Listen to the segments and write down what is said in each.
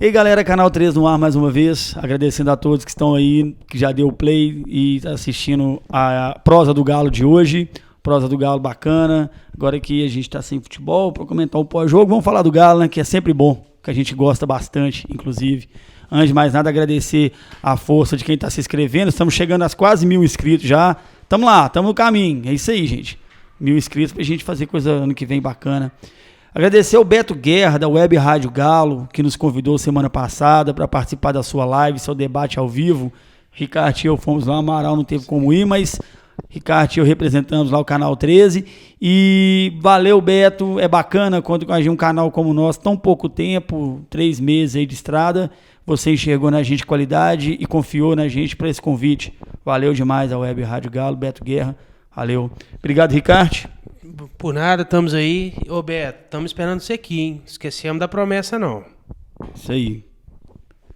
E aí, galera, Canal 3 no ar mais uma vez, agradecendo a todos que estão aí, que já deu play e tá assistindo a prosa do Galo de hoje, prosa do Galo bacana. Agora que a gente tá sem futebol, para comentar o pós-jogo, vamos falar do Galo, né, que é sempre bom, que a gente gosta bastante, inclusive. Antes de mais nada, agradecer a força de quem tá se inscrevendo, estamos chegando a quase 1.000 inscritos já, estamos lá, estamos no caminho, é isso aí, gente. 1.000 inscritos pra gente fazer coisa ano que vem bacana. Agradecer ao Beto Guerra, da Web Rádio Galo, que nos convidou semana passada para participar da sua live, seu debate ao vivo. Ricardo e eu fomos lá, Amaral não teve como ir, mas Ricardo e eu representamos lá o Canal 13. E valeu, Beto, é bacana quando com a gente um canal como o nosso, tão pouco tempo, 3 meses aí de estrada, você enxergou na gente qualidade e confiou na gente para esse convite. Valeu demais a Web Rádio Galo, Beto Guerra, valeu. Obrigado, Ricardo. Por nada, estamos aí. Ô Beto, estamos esperando você aqui, hein? Esquecemos da promessa, não. Isso aí.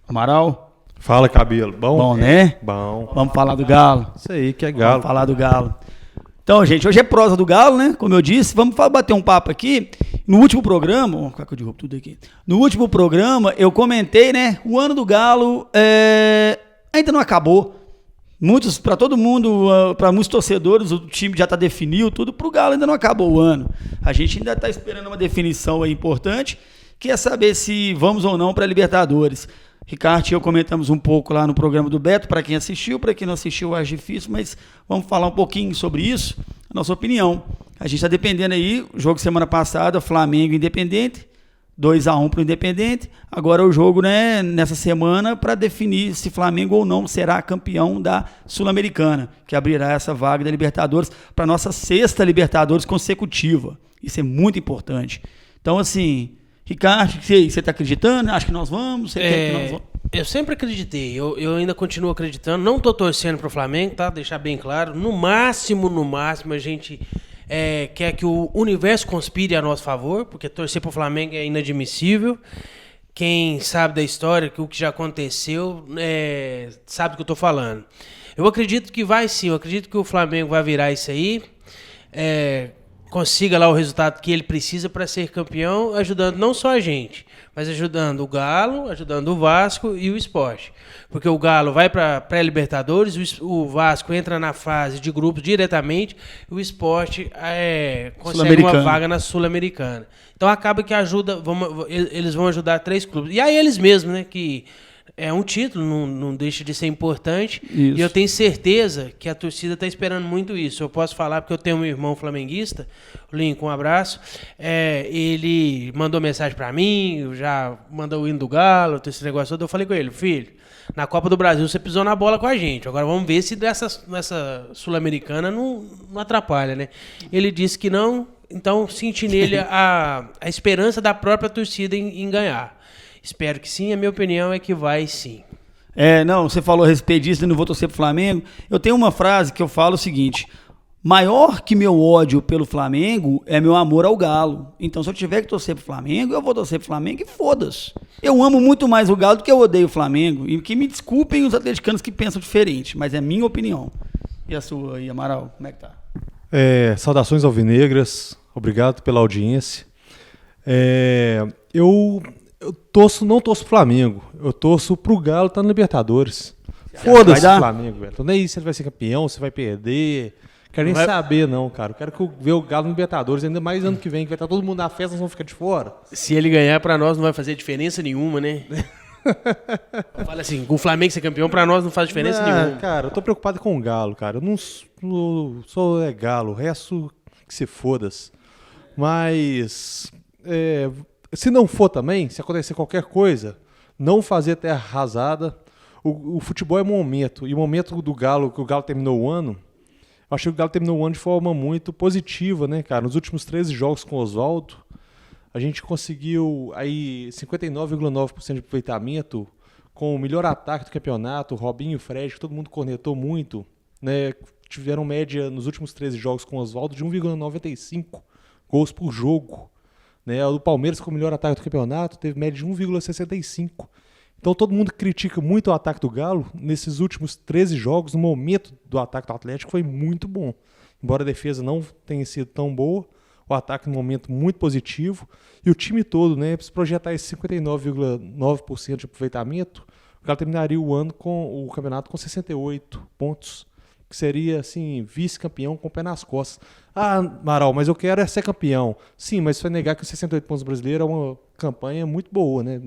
Amaral? Fala, Cabelo. Bom? Bom, né? Bom. Vamos falar do Galo. Isso aí, que é Galo. Vamos falar do Galo. Então, gente, hoje é prosa do Galo, né? Como eu disse, vamos bater um papo aqui. No último programa, como é que eu derrubo tudo aqui? No último programa, eu comentei, né? O ano do Galo ainda não acabou. Para todo mundo, para muitos torcedores, o time já está definido, tudo. Para o Galo ainda não acabou o ano. A gente ainda está esperando uma definição aí importante, que é saber se vamos ou não para a Libertadores. Ricardo e eu comentamos um pouco lá no programa do Beto, para quem assistiu, para quem não assistiu eu acho difícil, mas vamos falar um pouquinho sobre isso, a nossa opinião. A gente está dependendo aí, o jogo semana passada, Flamengo e Independente, 2-1 para o Independente, agora o jogo, né, nessa semana para definir se Flamengo ou não será campeão da Sul-Americana, que abrirá essa vaga da Libertadores para a nossa 6ª Libertadores consecutiva. Isso é muito importante. Então, assim, Ricardo, você está acreditando? Acho que nós vamos? Você quer que nós vamos? Eu sempre acreditei, eu ainda continuo acreditando, não estou torcendo para o Flamengo, tá? Deixar bem claro, no máximo a gente... quer que o universo conspire a nosso favor, porque torcer para o Flamengo é inadmissível. Quem sabe da história, que o que já aconteceu, sabe do que eu estou falando. Eu acredito que vai sim, eu acredito que o Flamengo vai virar isso aí, consiga lá o resultado que ele precisa para ser campeão, ajudando não só a gente, mas ajudando o Galo, ajudando o Vasco e o Sport. Porque o Galo vai para pré-Libertadores, o Vasco entra na fase de grupos diretamente, e o Sport consegue uma vaga na Sul-Americana. Então acaba que eles vão ajudar 3 clubes. E aí eles mesmos, né, que é um título, não deixa de ser importante. Isso. E eu tenho certeza que a torcida está esperando muito isso. Eu posso falar porque eu tenho um irmão flamenguista, o Lincoln, um abraço. Ele mandou mensagem para mim, já mandou o hino do Galo, esse negócio todo. Eu falei com ele, filho, na Copa do Brasil você pisou na bola com a gente. Agora vamos ver se nessa Sul-Americana não atrapalha, né? Ele disse que não, então senti nele a esperança da própria torcida em ganhar. Espero que sim, a minha opinião é que vai sim. Não, você falou a respeito disso, eu não vou torcer pro Flamengo. Eu tenho uma frase que eu falo o seguinte: maior que meu ódio pelo Flamengo é meu amor ao Galo. Então, se eu tiver que torcer pro Flamengo, eu vou torcer pro Flamengo e foda-se. Eu amo muito mais o Galo do que eu odeio o Flamengo. E que me desculpem os atleticanos que pensam diferente, mas é minha opinião. E a sua aí, Amaral, como é que tá? Saudações alvinegras, obrigado pela audiência. Eu não torço pro Flamengo, eu torço pro Galo estar na Libertadores. Foda-se o Flamengo, velho. Tô nem aí se ele vai ser campeão, se vai perder. Quero nem saber, não, cara. Eu quero ver o Galo na Libertadores, ainda mais ano que vem, que vai estar todo mundo na festa, nós vamos ficar de fora. Se ele ganhar, pra nós não vai fazer diferença nenhuma, né? Fala assim, com o Flamengo ser campeão, pra nós não faz diferença nenhuma. Cara, eu tô preocupado com o Galo, cara. Eu não sou Galo, o resto que se foda-se. Mas... se não for também, se acontecer qualquer coisa, não fazer terra arrasada. O futebol é momento. E o momento do Galo, que o Galo terminou o ano, eu achei que o Galo terminou o ano de forma muito positiva, né, cara? Nos últimos 13 jogos com o Oswaldo, a gente conseguiu aí 59,9% de aproveitamento, com o melhor ataque do campeonato, Robinho e Fred, que todo mundo cornetou muito, né? Tiveram média nos últimos 13 jogos com o Oswaldo de 1,95 gols por jogo. Né, o do Palmeiras, com o melhor ataque do campeonato, teve média de 1,65. Então todo mundo critica muito o ataque do Galo. Nesses últimos 13 jogos, no momento do ataque do Atlético, foi muito bom. Embora a defesa não tenha sido tão boa, o ataque num momento muito positivo, e o time todo, né, se projetar esse 59,9% de aproveitamento, o Galo terminaria o campeonato com 68 pontos, que seria, assim, vice-campeão com o pé nas costas. Ah, Amaral, mas eu quero ser campeão. Sim, mas você vai negar que os 68 pontos brasileiro é uma campanha muito boa, né?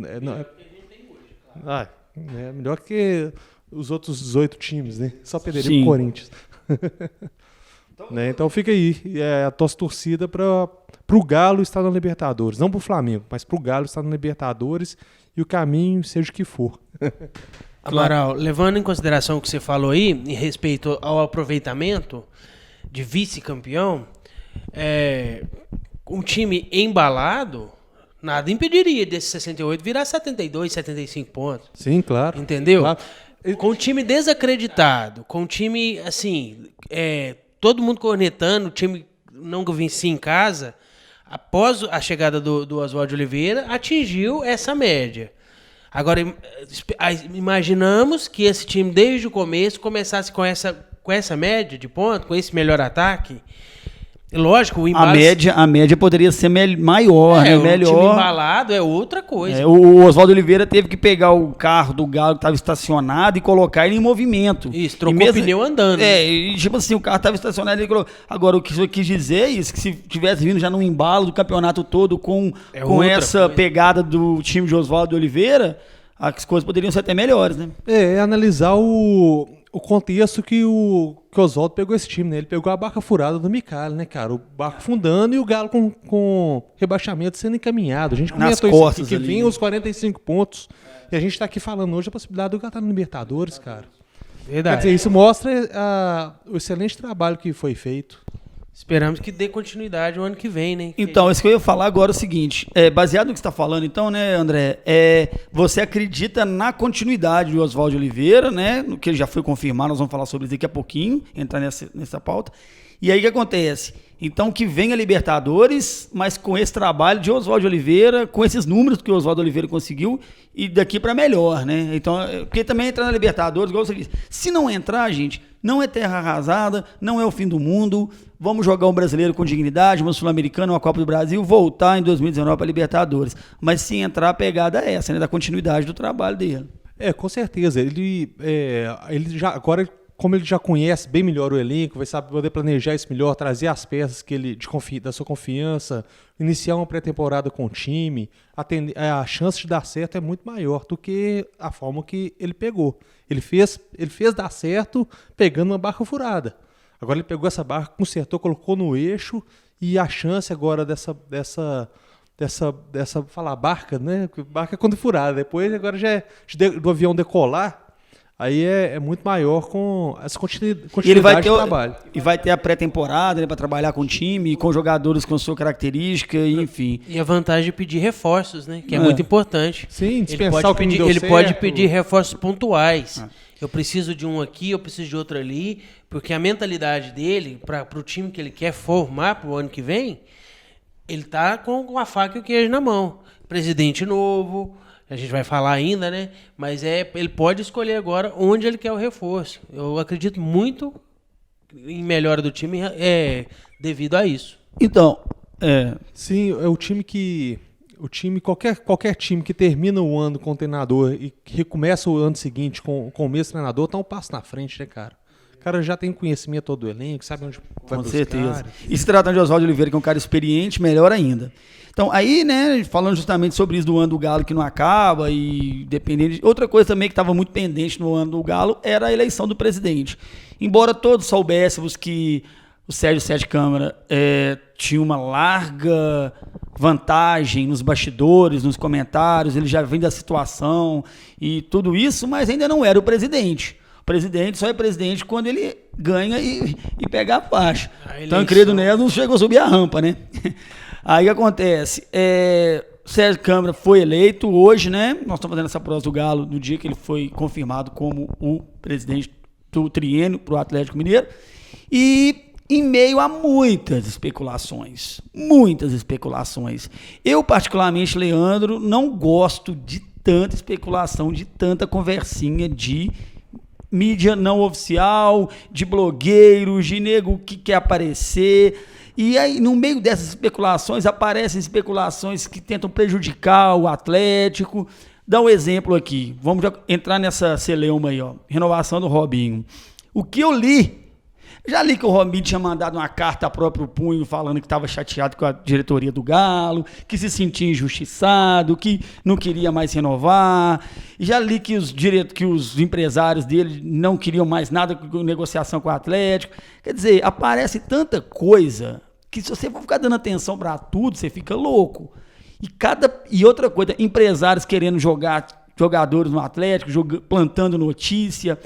É melhor que os outros 18 times, né? Só perderia o Corinthians. Né? Então fica aí a nossa torcida para o Galo estar na Libertadores. Não para o Flamengo, mas para o Galo estar na Libertadores e o caminho seja o que for. Amaral, levando em consideração o que você falou aí, em respeito ao aproveitamento de vice-campeão, um time embalado, nada impediria desse 68 virar 72, 75 pontos. Sim, claro. Entendeu? Claro. Com o time desacreditado, com o time, assim, todo mundo cornetando, o time não vencia em casa, após a chegada do Oswaldo Oliveira, atingiu essa média. Agora, imaginamos que esse time, desde o começo, começasse com essa média de ponto, com esse melhor ataque. Lógico, o embalo... A média poderia ser maior, né? Melhor. O time embalado é outra coisa. O Oswaldo Oliveira teve que pegar o carro do Galo que estava estacionado e colocar ele em movimento. Isso, trocou o pneu andando. E tipo assim, o carro estava estacionado e ele colocou. Agora, o que eu quis dizer é isso, que se tivesse vindo já no embalo do campeonato todo com essa coisa. Pegada do time de Oswaldo Oliveira, as coisas poderiam ser até melhores, né? Analisar o contexto que o Oswaldo pegou esse time, né? Ele pegou a barca furada do Micali, né, cara? O barco fundando e o Galo com rebaixamento sendo encaminhado. A gente comentou isso aqui, que vinha os 45 pontos. E a gente tá aqui falando hoje a possibilidade do Galo estar no Libertadores, cara. Verdade. Quer dizer, isso mostra o excelente trabalho que foi feito. Esperamos que dê continuidade o ano que vem, né? Então, isso que eu ia falar agora é o seguinte, baseado no que você está falando, então, né, André, você acredita na continuidade do Oswaldo Oliveira, né, no que ele já foi confirmado, nós vamos falar sobre isso daqui a pouquinho, entrar nessa pauta. E aí o que acontece? Então, que venha a Libertadores, mas com esse trabalho de Oswaldo Oliveira, com esses números que o Oswaldo Oliveira conseguiu, e daqui para melhor, né? Então, porque também entrar na Libertadores, igual você disse, se não entrar, gente, não é terra arrasada, não é o fim do mundo, vamos jogar um brasileiro com dignidade, uma sul-americana, uma Copa do Brasil, voltar em 2019 para a Libertadores. Mas se entrar, a pegada é essa, né? Da continuidade do trabalho dele. Com certeza. Ele já agora, como ele já conhece bem melhor o elenco, vai saber poder planejar isso melhor, trazer as peças que ele da sua confiança, iniciar uma pré-temporada com o time, a chance de dar certo é muito maior do que a forma que ele pegou. Ele fez dar certo pegando uma barca furada. Agora ele pegou essa barca, consertou, colocou no eixo, e a chance agora dessa falar barca, né? Barca é quando furada. Depois agora já do avião decolar. Aí é muito maior com essa continuidade de trabalho. E vai ter a pré-temporada, né, para trabalhar com o time, com jogadores com sua característica, enfim. E a vantagem de pedir reforços, né? Que é muito importante. Sim, dispensar o que não deu certo. Ele pode pedir reforços pontuais. Eu preciso de um aqui, eu preciso de outro ali, porque a mentalidade dele, para o time que ele quer formar para o ano que vem, ele tá com a faca e o queijo na mão. Presidente novo... A gente vai falar ainda, né? Mas ele pode escolher agora onde ele quer o reforço. Eu acredito muito em melhora do time devido a isso. Então, sim, é o time que... Qualquer time que termina o ano com o treinador e que recomeça o ano seguinte com o mesmo treinador, tá um passo na frente, né, cara? O cara já tem conhecimento todo do elenco, sabe onde vai buscar. Com certeza. E se tratando de Oswaldo Oliveira, que é um cara experiente, melhor ainda. Então, aí, né, falando justamente sobre isso do ano do Galo que não acaba e dependendo... Outra coisa também que estava muito pendente no ano do Galo era a eleição do presidente. Embora todos soubéssemos que o Sérgio Sete Câmara tinha uma larga vantagem nos bastidores, nos comentários, ele já vem da situação e tudo isso, mas ainda não era o presidente. O presidente só é presidente quando ele ganha e pega a faixa. Então, querido Neto não chegou a subir a rampa, né? Aí o que acontece? Sérgio Câmara foi eleito hoje, né? Nós estamos fazendo essa prosa do Galo no dia que ele foi confirmado como o presidente do triênio para o Atlético Mineiro. E em meio a muitas especulações. Eu, particularmente, Leandro, não gosto de tanta especulação, de tanta conversinha de mídia não oficial, de blogueiros, de nego que quer aparecer. E aí, no meio dessas especulações, aparecem especulações que tentam prejudicar o Atlético. Dá um exemplo aqui. Vamos já entrar nessa celeuma aí, ó. Renovação do Robinho. O que eu li, já li que o Robinho tinha mandado uma carta a próprio punho falando que estava chateado com a diretoria do Galo, que se sentia injustiçado, que não queria mais renovar. E já li que os empresários dele não queriam mais nada com negociação com o Atlético. Quer dizer, aparece tanta coisa que se você for ficar dando atenção para tudo, você fica louco. E outra coisa, empresários querendo jogar jogadores no Atlético, plantando notícia.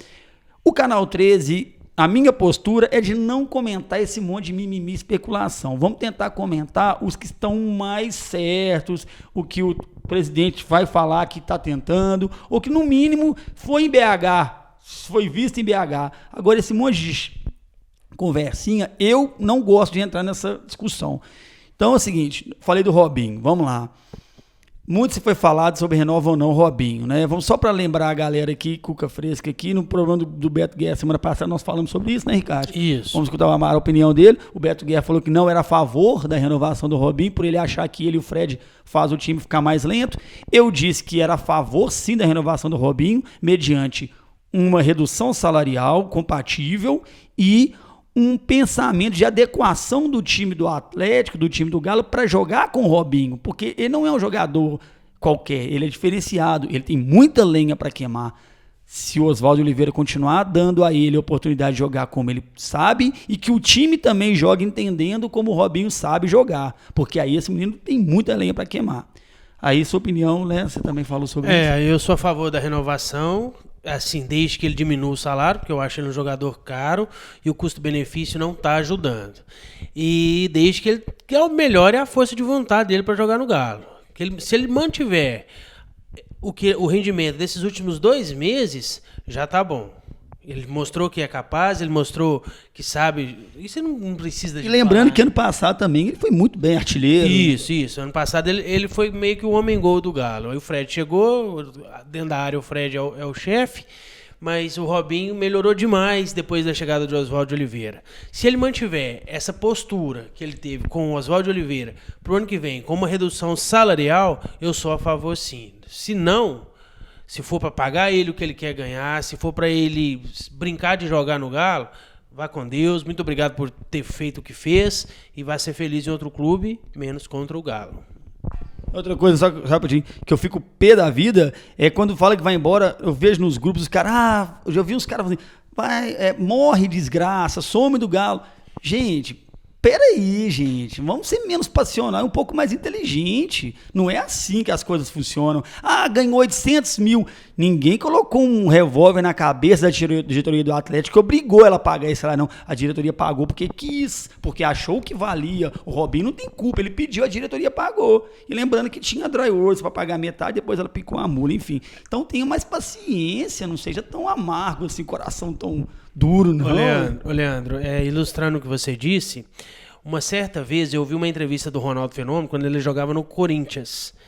O Canal 13, a minha postura é de não comentar esse monte de mimimi especulação. Vamos tentar comentar os que estão mais certos, o que o presidente vai falar que está tentando, ou que no mínimo foi em BH, foi visto em BH. Agora, esse monte de conversinha, eu não gosto de entrar nessa discussão. Então é o seguinte, falei do Robinho, vamos lá. Muito se foi falado sobre renova ou não o Robinho, né? Vamos só para lembrar a galera aqui, Cuca Fresca aqui, no programa do Beto Guerra, semana passada nós falamos sobre isso, né, Ricardo? Isso. Vamos escutar a opinião dele. O Beto Guerra falou que não era a favor da renovação do Robinho, por ele achar que ele e o Fred faz o time ficar mais lento. Eu disse que era a favor, sim, da renovação do Robinho, mediante uma redução salarial compatível e um pensamento de adequação do time do Atlético, do time do Galo, para jogar com o Robinho, porque ele não é um jogador qualquer, ele é diferenciado, ele tem muita lenha para queimar. Se o Oswaldo Oliveira continuar dando a ele a oportunidade de jogar como ele sabe, e que o time também joga entendendo como o Robinho sabe jogar, porque aí esse menino tem muita lenha para queimar. Aí sua opinião, né, você também falou sobre isso. Eu sou a favor da renovação, assim, desde que ele diminua o salário, porque eu acho ele um jogador caro e o custo-benefício não está ajudando. E desde que ele melhore a força de vontade dele para jogar no Galo. Se ele mantiver o rendimento desses últimos 2 meses, já tá bom. Ele mostrou que é capaz, ele mostrou que sabe. Isso não precisa de. E lembrando que ano passado também ele foi muito bem artilheiro. Isso. Ano passado ele foi meio que o homem-gol do Galo. Aí o Fred chegou, dentro da área o Fred é o chefe, mas o Robinho melhorou demais depois da chegada do Oswaldo Oliveira. Se ele mantiver essa postura que ele teve com o Oswaldo Oliveira pro ano que vem, com uma redução salarial, eu sou a favor sim. Se não. Se for para pagar ele o que ele quer ganhar, se for para ele brincar de jogar no Galo, vá com Deus. Muito obrigado por ter feito o que fez e vai ser feliz em outro clube, menos contra o Galo. Outra coisa, só rapidinho, que eu fico pé da vida, é quando fala que vai embora, eu vejo nos grupos os caras, eu já vi uns caras falando, morre desgraça, some do Galo. Gente, peraí, gente, vamos ser menos passional, um pouco mais inteligente. Não é assim que as coisas funcionam. Ganhou 800 mil. Ninguém colocou um revólver na cabeça da diretoria do Atlético que obrigou ela a pagar esse salário, não. A diretoria pagou porque quis, porque achou que valia. O Robinho não tem culpa, ele pediu, a diretoria pagou. E lembrando que tinha dry words para pagar metade, depois ela picou a mula, enfim. Então tenha mais paciência, não seja tão amargo assim, coração tão duro, não. Ô Leandro, ilustrando o que você disse, uma certa vez eu ouvi uma entrevista do Ronaldo Fenômeno quando ele jogava no Corinthians.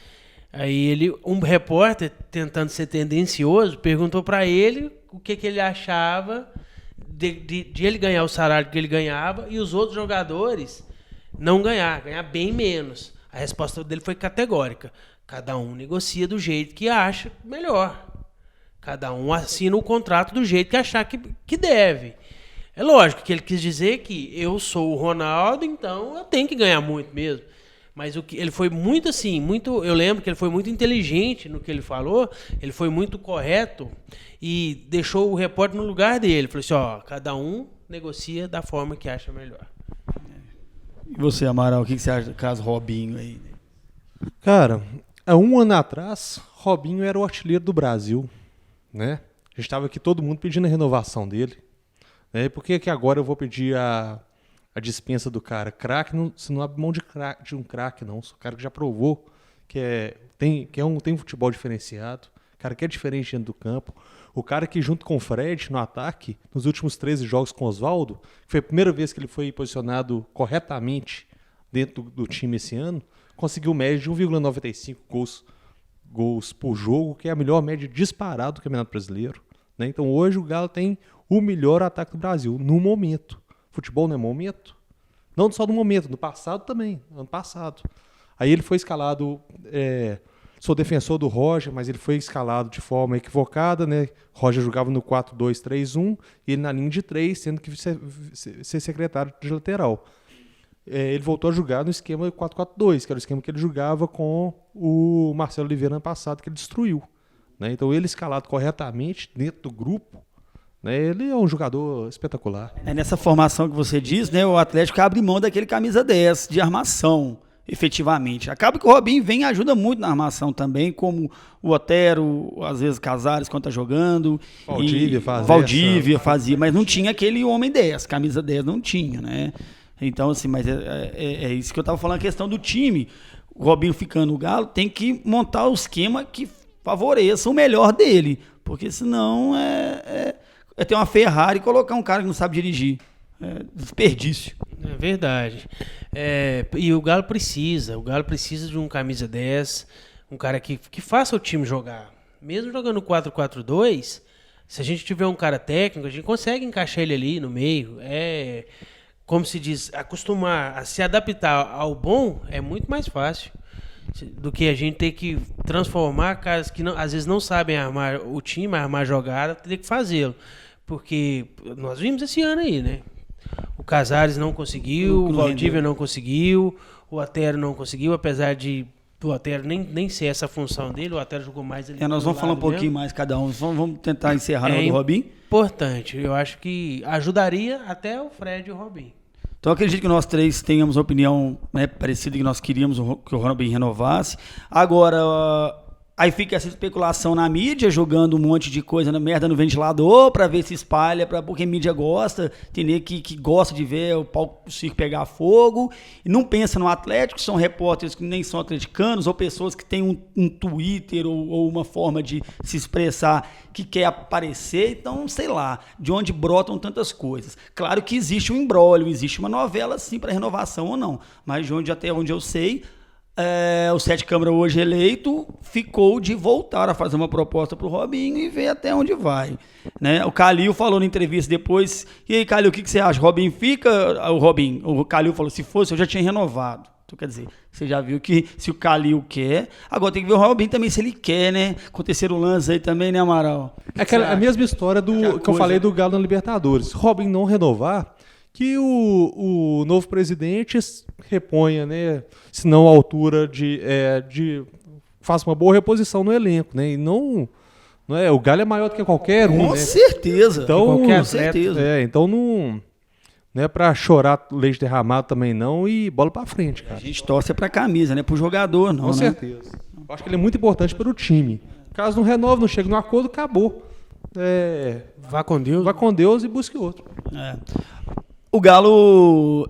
Aí um repórter, tentando ser tendencioso, perguntou para ele o que ele achava de ele ganhar o salário que ele ganhava e os outros jogadores não ganhar bem menos. A resposta dele foi categórica. Cada um negocia do jeito que acha melhor. Cada um assina o contrato do jeito que achar que deve. É lógico que ele quis dizer que eu sou o Ronaldo, então eu tenho que ganhar muito mesmo. Mas ele foi muito assim, eu lembro que ele foi muito inteligente no que ele falou, ele foi muito correto e deixou o repórter no lugar dele. Falou assim, cada um negocia da forma que acha melhor. E você, Amaral, o que você acha do caso Robinho aí? Cara, há 1 ano atrás, Robinho era o artilheiro do Brasil, né? A gente estava aqui todo mundo pedindo a renovação dele. Por que agora eu vou pedir a dispensa do cara? Craque, você não abre mão de um craque, não. Sou um cara que já provou que tem um futebol diferenciado, cara que é diferente dentro do campo. O cara que, junto com o Fred, no ataque, nos últimos 13 jogos com o Oswaldo, foi a primeira vez que ele foi posicionado corretamente dentro do time esse ano, conseguiu média de 1,95 gols por jogo, que é a melhor média disparada do Campeonato Brasileiro. Né? Então hoje o Galo tem o melhor ataque do Brasil, no momento. Futebol não é momento. Não só no momento, no passado também, ano passado. Aí ele foi escalado, sou defensor do Roger, mas ele foi escalado de forma equivocada, né? Roger jogava no 4-2-3-1 e ele na linha de 3, tendo que ser secretário de lateral. Ele voltou a jogar no esquema 4-4-2, que era o esquema que ele jogava com o Marcelo Oliveira ano passado, que ele destruiu. Né? Então ele escalado corretamente dentro do grupo, né? Ele é um jogador espetacular. Nessa formação que você diz, né, o Atlético abre mão daquele camisa 10 de armação, efetivamente. Acaba que o Robinho vem e ajuda muito na armação também, como o Otero, às vezes Casares quando tá jogando. Valdívia fazia, mas não tinha aquele homem 10, camisa 10 não tinha, né? Então, assim, mas é isso que eu tava falando, a questão do time. O Robinho ficando no Galo tem que montar o esquema que favoreça o melhor dele, porque senão é ter uma Ferrari e colocar um cara que não sabe dirigir. É desperdício. É verdade. E o Galo precisa de um camisa 10, um cara que faça o time jogar. Mesmo jogando 4-4-2, se a gente tiver um cara técnico, a gente consegue encaixar ele ali no meio. Como se diz, acostumar a se adaptar ao bom é muito mais fácil do que a gente ter que transformar caras que às vezes não sabem armar o time, armar jogada, ter que fazê-lo. Porque nós vimos esse ano aí, né? O Casares não conseguiu, o Valdívia não conseguiu, o Otero não conseguiu, apesar de o Otero nem ser essa função dele, o Otero jogou mais ali. Nós vamos falar um pouquinho mais cada um, vamos tentar encerrar no do Robinho. Importante, eu acho que ajudaria até o Fred e o Robinho. Então eu acredito que nós três tenhamos opinião, né, parecida, que nós queríamos que o Robinho renovasse. Agora, aí fica essa especulação na mídia, jogando um monte de coisa na merda no ventilador para ver se espalha, porque a mídia gosta, tem que gosta de ver o circo pegar fogo, e não pensa no Atlético, são repórteres que nem são atleticanos, ou pessoas que têm um Twitter ou uma forma de se expressar que quer aparecer, então, sei lá, de onde brotam tantas coisas. Claro que existe um imbróglio, existe uma novela, sim, para renovação ou não, mas até onde eu sei, o Sete Câmara hoje eleito ficou de voltar a fazer uma proposta para o Robinho e ver até onde vai, né? O Calil falou na entrevista depois, e aí, Calil, o que você acha? Robinho fica? O Calil falou, se fosse eu já tinha renovado. Então, quer dizer, você já viu que se o Calil quer, agora tem que ver o Robinho também se ele quer, né? Aconteceram lances aí também, né, Amaral? A mesma história que eu falei do Galo na Libertadores. Robinho não renovar, que o novo presidente reponha, né? Se não à altura faça uma boa reposição no elenco, né? E não é, o Galo é maior do que qualquer um, com certeza. Então, com certeza. Então não é pra chorar leite derramado também não, e bola pra frente, cara. A gente torce pra camisa, né? Pro jogador, não, com certeza. Eu acho que ele é muito importante para o time. Caso não renove, não chegue no acordo, acabou. Vá com Deus. Vá com Deus e busque outro. O Galo,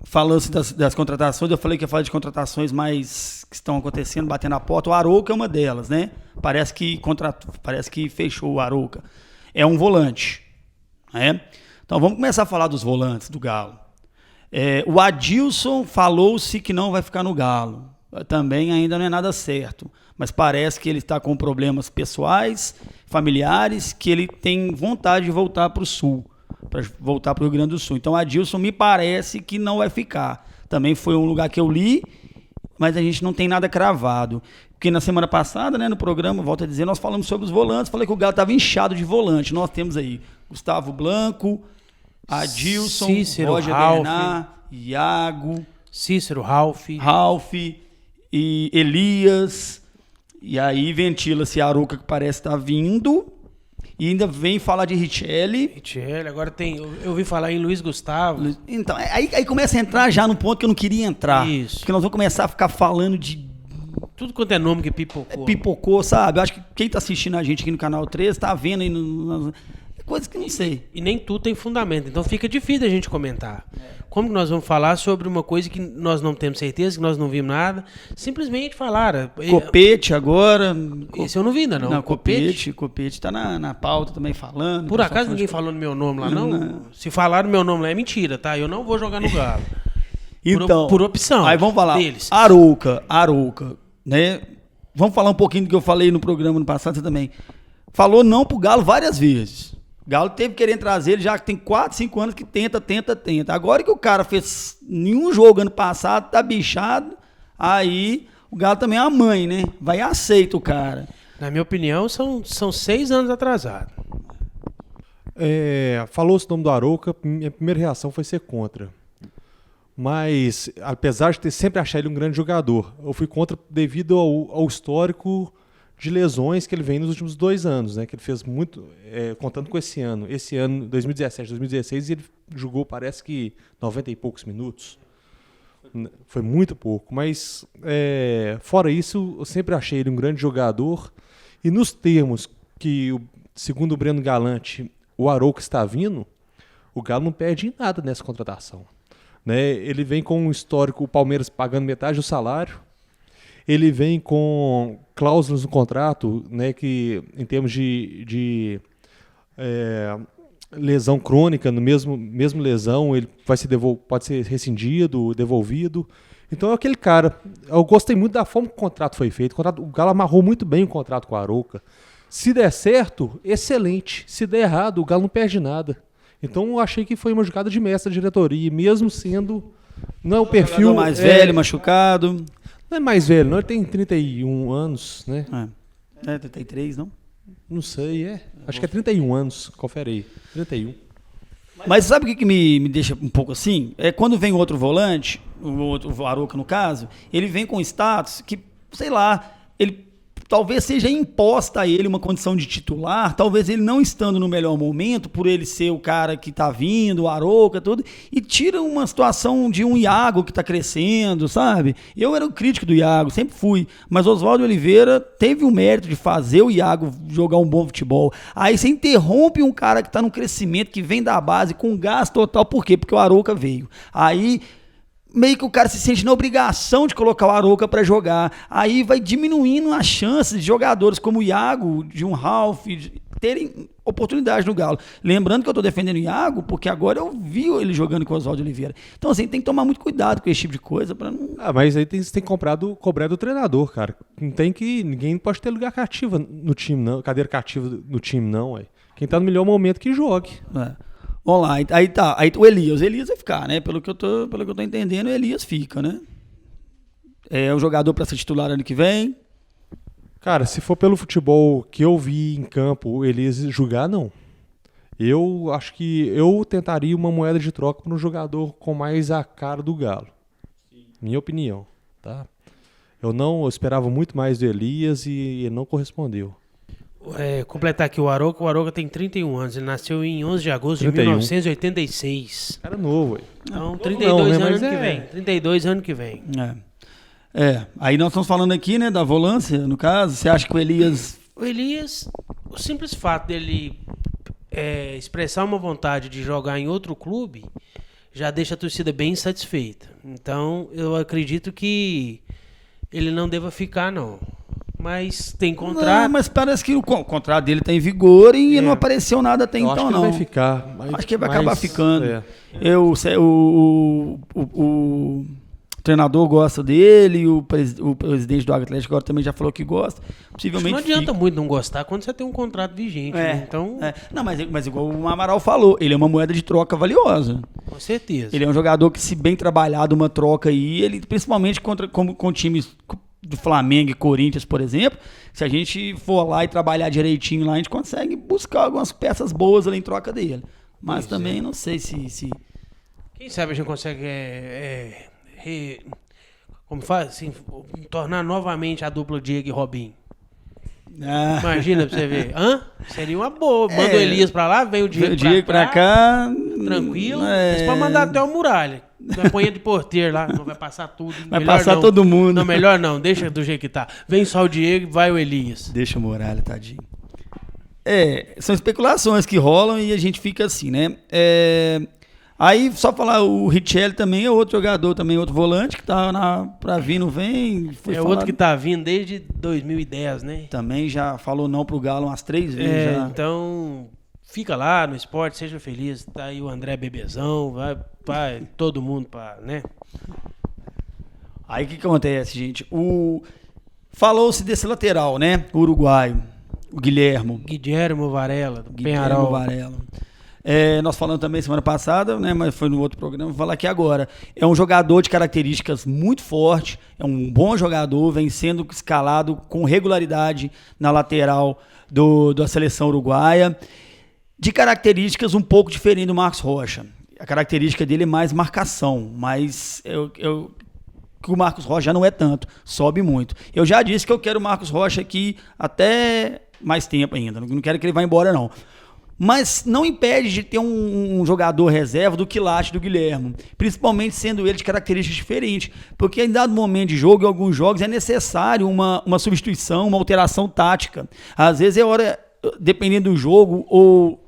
falando-se das contratações, eu falei que ia falar de contratações mais que estão acontecendo, batendo a porta. O Arouca é uma delas, né? Parece que fechou o Arouca. É um volante, né? Então vamos começar a falar dos volantes do Galo. O Adilson falou-se que não vai ficar no Galo. Também ainda não é nada certo, mas parece que ele está com problemas pessoais, familiares, que ele tem vontade de voltar para o Sul, para voltar para o Rio Grande do Sul. Então, Adilson me parece que não vai ficar. Também foi um lugar que eu li, mas a gente não tem nada cravado. Porque na semana passada, né, no programa, volto a dizer, nós falamos sobre os volantes, falei que o Galo estava inchado de volante. Nós temos aí Gustavo Blanco, Adilson, Cícero, Roger Bernard, Iago, Cícero, Ralf e Elias, e aí ventila-se a Arouca, que parece estar vindo, e ainda vem falar de Richelli, agora eu ouvi falar em Luiz Gustavo. Então, aí começa a entrar já no ponto que eu não queria entrar. Isso. Porque nós vamos começar a ficar falando de tudo quanto é nome que pipocou. Pipocou, sabe? Eu acho que quem tá assistindo a gente aqui no Canal 13 tá vendo aí coisas que não sei. E nem tudo tem fundamento, então fica difícil a gente comentar. Como que nós vamos falar sobre uma coisa que nós não temos certeza, que nós não vimos nada? Simplesmente falar. Copete agora. Esse eu não vi ainda, não. Não, Copete tá na pauta também falando. Por acaso ninguém falou no meu nome lá, não? Se falaram meu nome lá é mentira, tá? Eu não vou jogar no Galo. Então, por opção. Aí vamos falar. Deles. Arouca, né? Vamos falar um pouquinho do que eu falei no programa no passado, você também. Falou não pro Galo várias vezes. O Galo teve querendo trazer ele, já que tem 4, 5 anos que tenta. Agora que o cara fez nenhum jogo ano passado, tá bichado, aí o Galo também é uma mãe, né? Vai e aceita o cara. Na minha opinião, são 6 anos atrasados. Falou-se o nome do Arouca, minha primeira reação foi ser contra. Mas, apesar de ter sempre achado ele um grande jogador, eu fui contra devido ao histórico de lesões que ele vem nos últimos 2 anos, né? Que ele fez muito, contando com esse ano. Esse ano, 2017, 2016, ele jogou, parece que 90 e poucos minutos. Foi muito pouco, mas fora isso, eu sempre achei ele um grande jogador. E nos termos que, segundo o Breno Galante, o Arouca está vindo, o Galo não perde em nada nessa contratação. Né? Ele vem com um histórico, o Palmeiras pagando metade do salário. Ele vem com cláusulas no contrato, né, que em termos de lesão crônica, no mesmo lesão, ele pode ser rescindido, devolvido. Então é aquele cara. Eu gostei muito da forma que o contrato foi feito. O Galo amarrou muito bem o contrato com o Arouca. Se der certo, excelente. Se der errado, o Galo não perde nada. Então eu achei que foi uma jogada de mestre da diretoria, mesmo sendo... Não é o perfil... mais velho, machucado. Não é mais velho, não. Ele tem 31 anos, né? 33, não? Não sei, Acho que é 31 anos. Confere aí. 31. Mas sabe o que me deixa um pouco assim? É quando vem o outro volante, o Arouca no caso, ele vem com status que, sei lá, ele talvez seja imposta a ele uma condição de titular, talvez ele não estando no melhor momento, por ele ser o cara que tá vindo, o Arouca, tudo, e tira uma situação de um Iago que tá crescendo, sabe? Eu era o crítico do Iago, sempre fui, mas Oswaldo Oliveira teve o mérito de fazer o Iago jogar um bom futebol. Aí você interrompe um cara que tá no crescimento, que vem da base com gás total, por quê? Porque o Arouca veio. Aí meio que o cara se sente na obrigação de colocar o Arouca para jogar. Aí vai diminuindo as chances de jogadores como o Iago, de um Ralf, terem oportunidade no Galo. Lembrando que eu estou defendendo o Iago, porque agora eu vi ele jogando com o Oswaldo Oliveira. Então, assim, tem que tomar muito cuidado com esse tipo de coisa para não... Mas aí você tem que cobrar do treinador, cara. Ninguém pode ter lugar cativo no time, não. Cadeira cativa no time, não, ué. Quem tá no melhor momento que jogue. Vamos lá, aí tá. Aí o Elias vai ficar, né? Pelo que eu tô entendendo, o Elias fica, né? É o jogador para ser titular ano que vem. Cara, se for pelo futebol que eu vi em campo, o Elias jogar, não. Eu acho que eu tentaria uma moeda de troca para um jogador com mais a cara do Galo. Minha opinião, tá? Eu esperava muito mais do Elias e ele não correspondeu. Completar aqui o Arouca tem 31 anos, ele nasceu em 11 de agosto 31. de 1986. Cara novo, ué. Então, 32 né? anos que vem. 32 anos que vem. Aí nós estamos falando aqui, né, da volância, no caso. Você acha que o Elias... O simples fato dele expressar uma vontade de jogar em outro clube já deixa a torcida bem satisfeita. Então, eu acredito que ele não deva ficar, não. Mas tem contrato. Não, mas parece que o contrato dele está em vigor e não apareceu nada até então, acho que não. Ele vai ficar. Acho que ele vai acabar ficando. O treinador gosta dele, o presidente do Atlético agora também já falou que gosta. Possivelmente não adianta muito não gostar quando você tem um contrato vigente. Né? Então... Não, mas igual o Amaral falou, ele é uma moeda de troca valiosa. Com certeza. Ele é um jogador que, se bem trabalhado uma troca aí, ele principalmente com times do Flamengo e Corinthians, por exemplo, se a gente for lá e trabalhar direitinho lá, a gente consegue buscar algumas peças boas ali em troca dele. Mas também não sei se... Quem sabe a gente consegue como faz, assim, tornar novamente a dupla Diego e Robinho. Imagina pra você ver. Seria uma boa. Manda o Elias pra lá, vem o Diego pra cá. Tranquilo. Você pode mandar até o Muralha. Vai pôr de porteiro lá, não vai passar tudo. Vai passar todo mundo. Não, melhor não, deixa do jeito que tá. Vem só o Diego e vai o Elias. Deixa o Muralha, tadinho. São especulações que rolam e a gente fica assim, né? Aí, só falar, o Richelli também é outro jogador, também outro volante que tá pra vir, não vem. Outro que tá vindo desde 2010, né? Também já falou não pro Galo umas 3 vezes já. Então, fica lá no esporte, seja feliz. Tá aí o André Bebezão, vai todo mundo né? Aí o que acontece, gente? Falou-se desse lateral, né? O uruguaio. O Guilhermo. Guilhermo Varela, do Guilhermo Penharol. Varela. Nós falamos também semana passada, né, mas foi no outro programa, vou falar aqui agora. É um jogador de características muito forte, é um bom jogador, vem sendo escalado com regularidade na lateral da seleção uruguaia. De características um pouco diferente do Marcos Rocha. A característica dele é mais marcação, mas que o Marcos Rocha já não é tanto, sobe muito. Eu já disse que eu quero o Marcos Rocha aqui até mais tempo ainda, não quero que ele vá embora não. Mas não impede de ter um jogador reserva do quilate do Guilherme, principalmente sendo ele de características diferentes, porque em dado momento de jogo, em alguns jogos, é necessário uma substituição, uma alteração tática. Às vezes é hora, dependendo do jogo, ou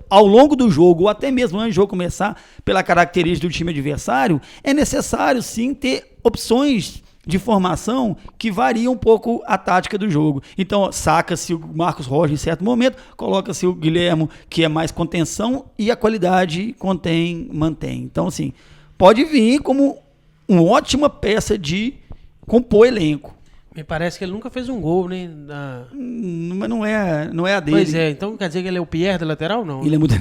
ao longo do jogo, ou até mesmo antes do jogo começar, pela característica do time adversário, é necessário sim ter opções de formação que variam um pouco a tática do jogo. Então, saca-se o Marcos Rocha em certo momento, coloca-se o Guilherme, que é mais contenção, e a qualidade mantém. Então, assim, pode vir como uma ótima peça de compor elenco. Me parece que ele nunca fez um gol, né? Mas não é a dele. Pois é, então quer dizer que ele é o Pierre da lateral, não? Ele é muito...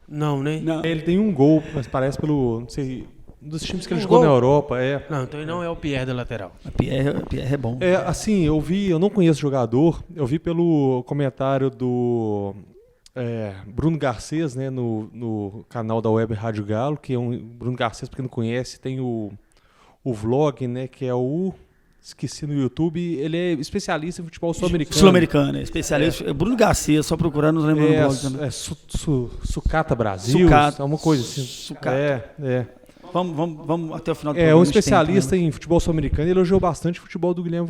Não, né? Não. Ele tem um gol, mas parece pelo... Não sei... Um dos times que ele jogou na Europa, Não, então ele não é o Pierre da lateral. Pierre é bom. Assim, eu não conheço o jogador, eu vi pelo comentário do Bruno Garcês, né, no canal da Web Rádio Galo, que é Bruno Garcês, pra quem não conhece, tem o vlog, né, que é esqueci no YouTube, ele é especialista em futebol sul-americano. Sul-americano, especialista. Bruno Garcia, só procurando, não lembro o blog também. Sucata Brasil, Sucata. é uma coisa assim. Sucata. Vamos até o final do programa. É um especialista em futebol sul-americano e elogiou bastante o futebol do Guilherme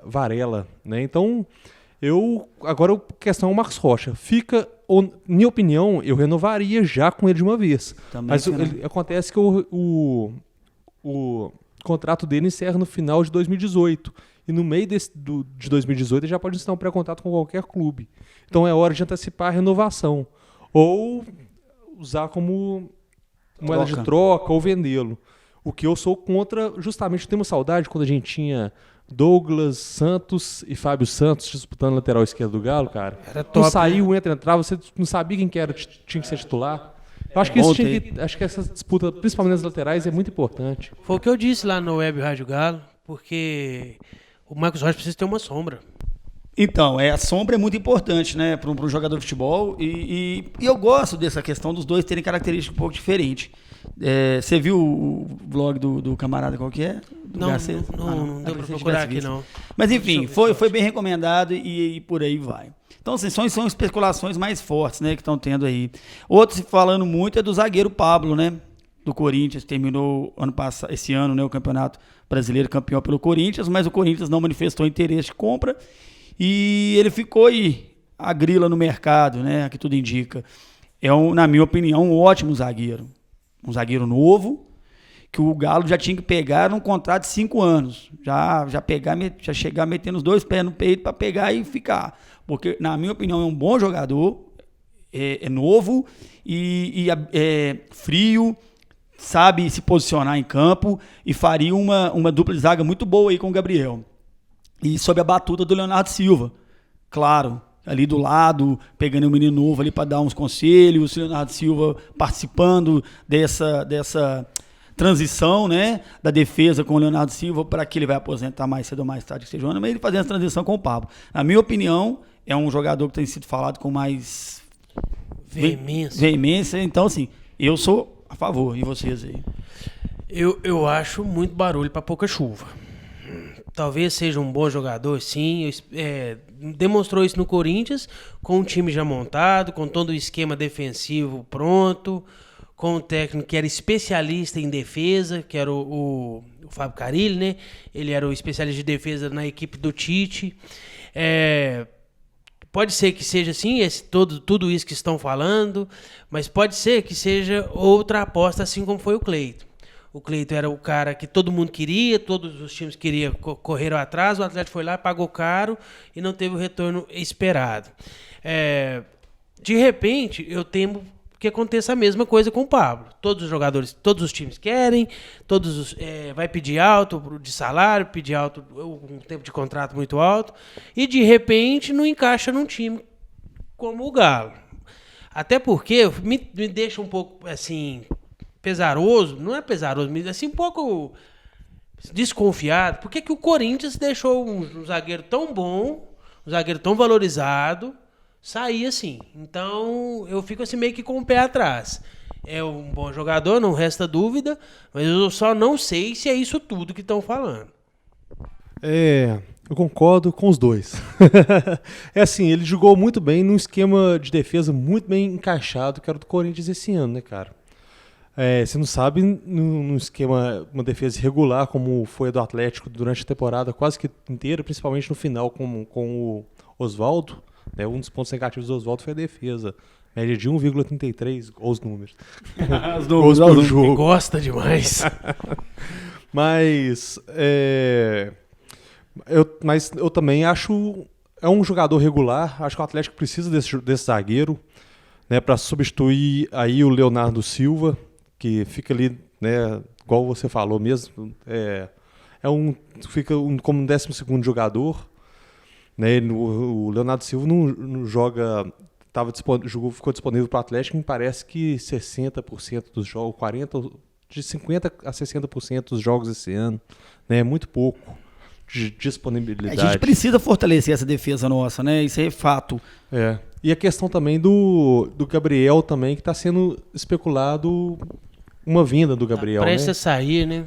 Varela, né? Então, agora a questão é o Marcos Rocha. Minha opinião, eu renovaria já com ele de uma vez. Também mas acontece que o contrato dele encerra no final de 2018. E no meio de 2018 ele já pode assinar um pré-contrato com qualquer clube. Então é hora de antecipar a renovação. Ou usar como moeda de troca ou vendê-lo. O que eu sou contra, justamente, temos saudade quando a gente tinha Douglas Santos e Fábio Santos disputando a lateral esquerda do Galo, cara. Era top, não saiu, entrava, você não sabia quem que era, tinha que ser titular. Eu acho que acho que essa disputa, principalmente nas laterais, é muito importante. Foi o que eu disse lá no Web Rádio Galo, porque o Marcos Rocha precisa ter uma sombra. Então, a sombra é muito importante, né, para um jogador de futebol, e eu gosto dessa questão dos dois terem características um pouco diferentes. Você viu o vlog do camarada qual que é? Não deu para procurar aqui, não. Mas enfim, foi bem recomendado e por aí vai. Então, assim, são especulações mais fortes, né, que estão tendo aí. Outro falando muito é do zagueiro Pablo, né, do Corinthians, terminou esse ano, né, o Campeonato Brasileiro, campeão pelo Corinthians, mas o Corinthians não manifestou interesse de compra. E ele ficou aí, a grila no mercado, né? Que tudo indica. Na minha opinião, um ótimo zagueiro. Um zagueiro novo, que o Galo já tinha que pegar num contrato de 5 anos. Já chegar metendo os dois pés no peito para pegar e ficar. Porque, na minha opinião, é um bom jogador, é novo e é frio, sabe se posicionar em campo e faria uma dupla de zaga muito boa aí com o Gabriel. E sob a batuta do Leonardo Silva, claro, ali do lado, pegando um menino novo ali para dar uns conselhos, o Leonardo Silva participando dessa transição, né, da defesa com o Leonardo Silva, para que ele vai aposentar mais cedo ou mais tarde que seja, mas ele fazendo a transição com o Pablo. Na minha opinião, é um jogador que tem sido falado com mais veemência, então assim, eu sou a favor, e vocês aí? Eu acho muito barulho para pouca chuva. Talvez seja um bom jogador, sim. Demonstrou isso no Corinthians, com o time já montado, com todo o esquema defensivo pronto, com o técnico que era especialista em defesa, que era o Fábio Carille, né? Ele era o especialista de defesa na equipe do Tite. Pode ser que seja assim, tudo isso que estão falando, mas pode ser que seja outra aposta, assim como foi o Cleiton. O Cleiton era o cara que todo mundo queria, todos os times queriam, correram atrás, o Atlético foi lá, pagou caro e não teve o retorno esperado. De repente, eu temo que aconteça a mesma coisa com o Pablo. Todos os jogadores, todos os times querem, vai pedir alto de salário, pedir alto, um tempo de contrato muito alto, e de repente não encaixa num time como o Galo. Até porque me deixa um pouco assim pesaroso, não é pesaroso, mas assim um pouco desconfiado. Por que o Corinthians deixou um zagueiro tão bom, um zagueiro tão valorizado, sair assim? Então eu fico assim meio que com o pé atrás. É um bom jogador, não resta dúvida, mas eu só não sei se é isso tudo que estão falando. Eu concordo com os dois. É assim, ele jogou muito bem num esquema de defesa muito bem encaixado, que era o do Corinthians esse ano, né, cara? Você não sabe, num esquema, uma defesa irregular, como foi a do Atlético durante a temporada quase que inteira, principalmente no final com o Oswaldo, né? Um dos pontos negativos do Oswaldo foi a defesa. Média de 1,33, os números. Gols por jogo. Gosta demais. Mas eu também acho, é um jogador regular, acho que o Atlético precisa desse zagueiro, né, para substituir aí o Leonardo Silva, que fica ali, né, igual você falou mesmo, fica como um 12º jogador, né, o Leonardo Silva não joga, ficou disponível para o Atlético, me parece que 60% dos jogos, de 50% a 60% dos jogos esse ano, né, é muito pouco de disponibilidade. A gente precisa fortalecer essa defesa nossa, né? Isso é fato. E a questão também do Gabriel também, que está sendo especulado uma vinda do Gabriel, Presta né? a sair, né?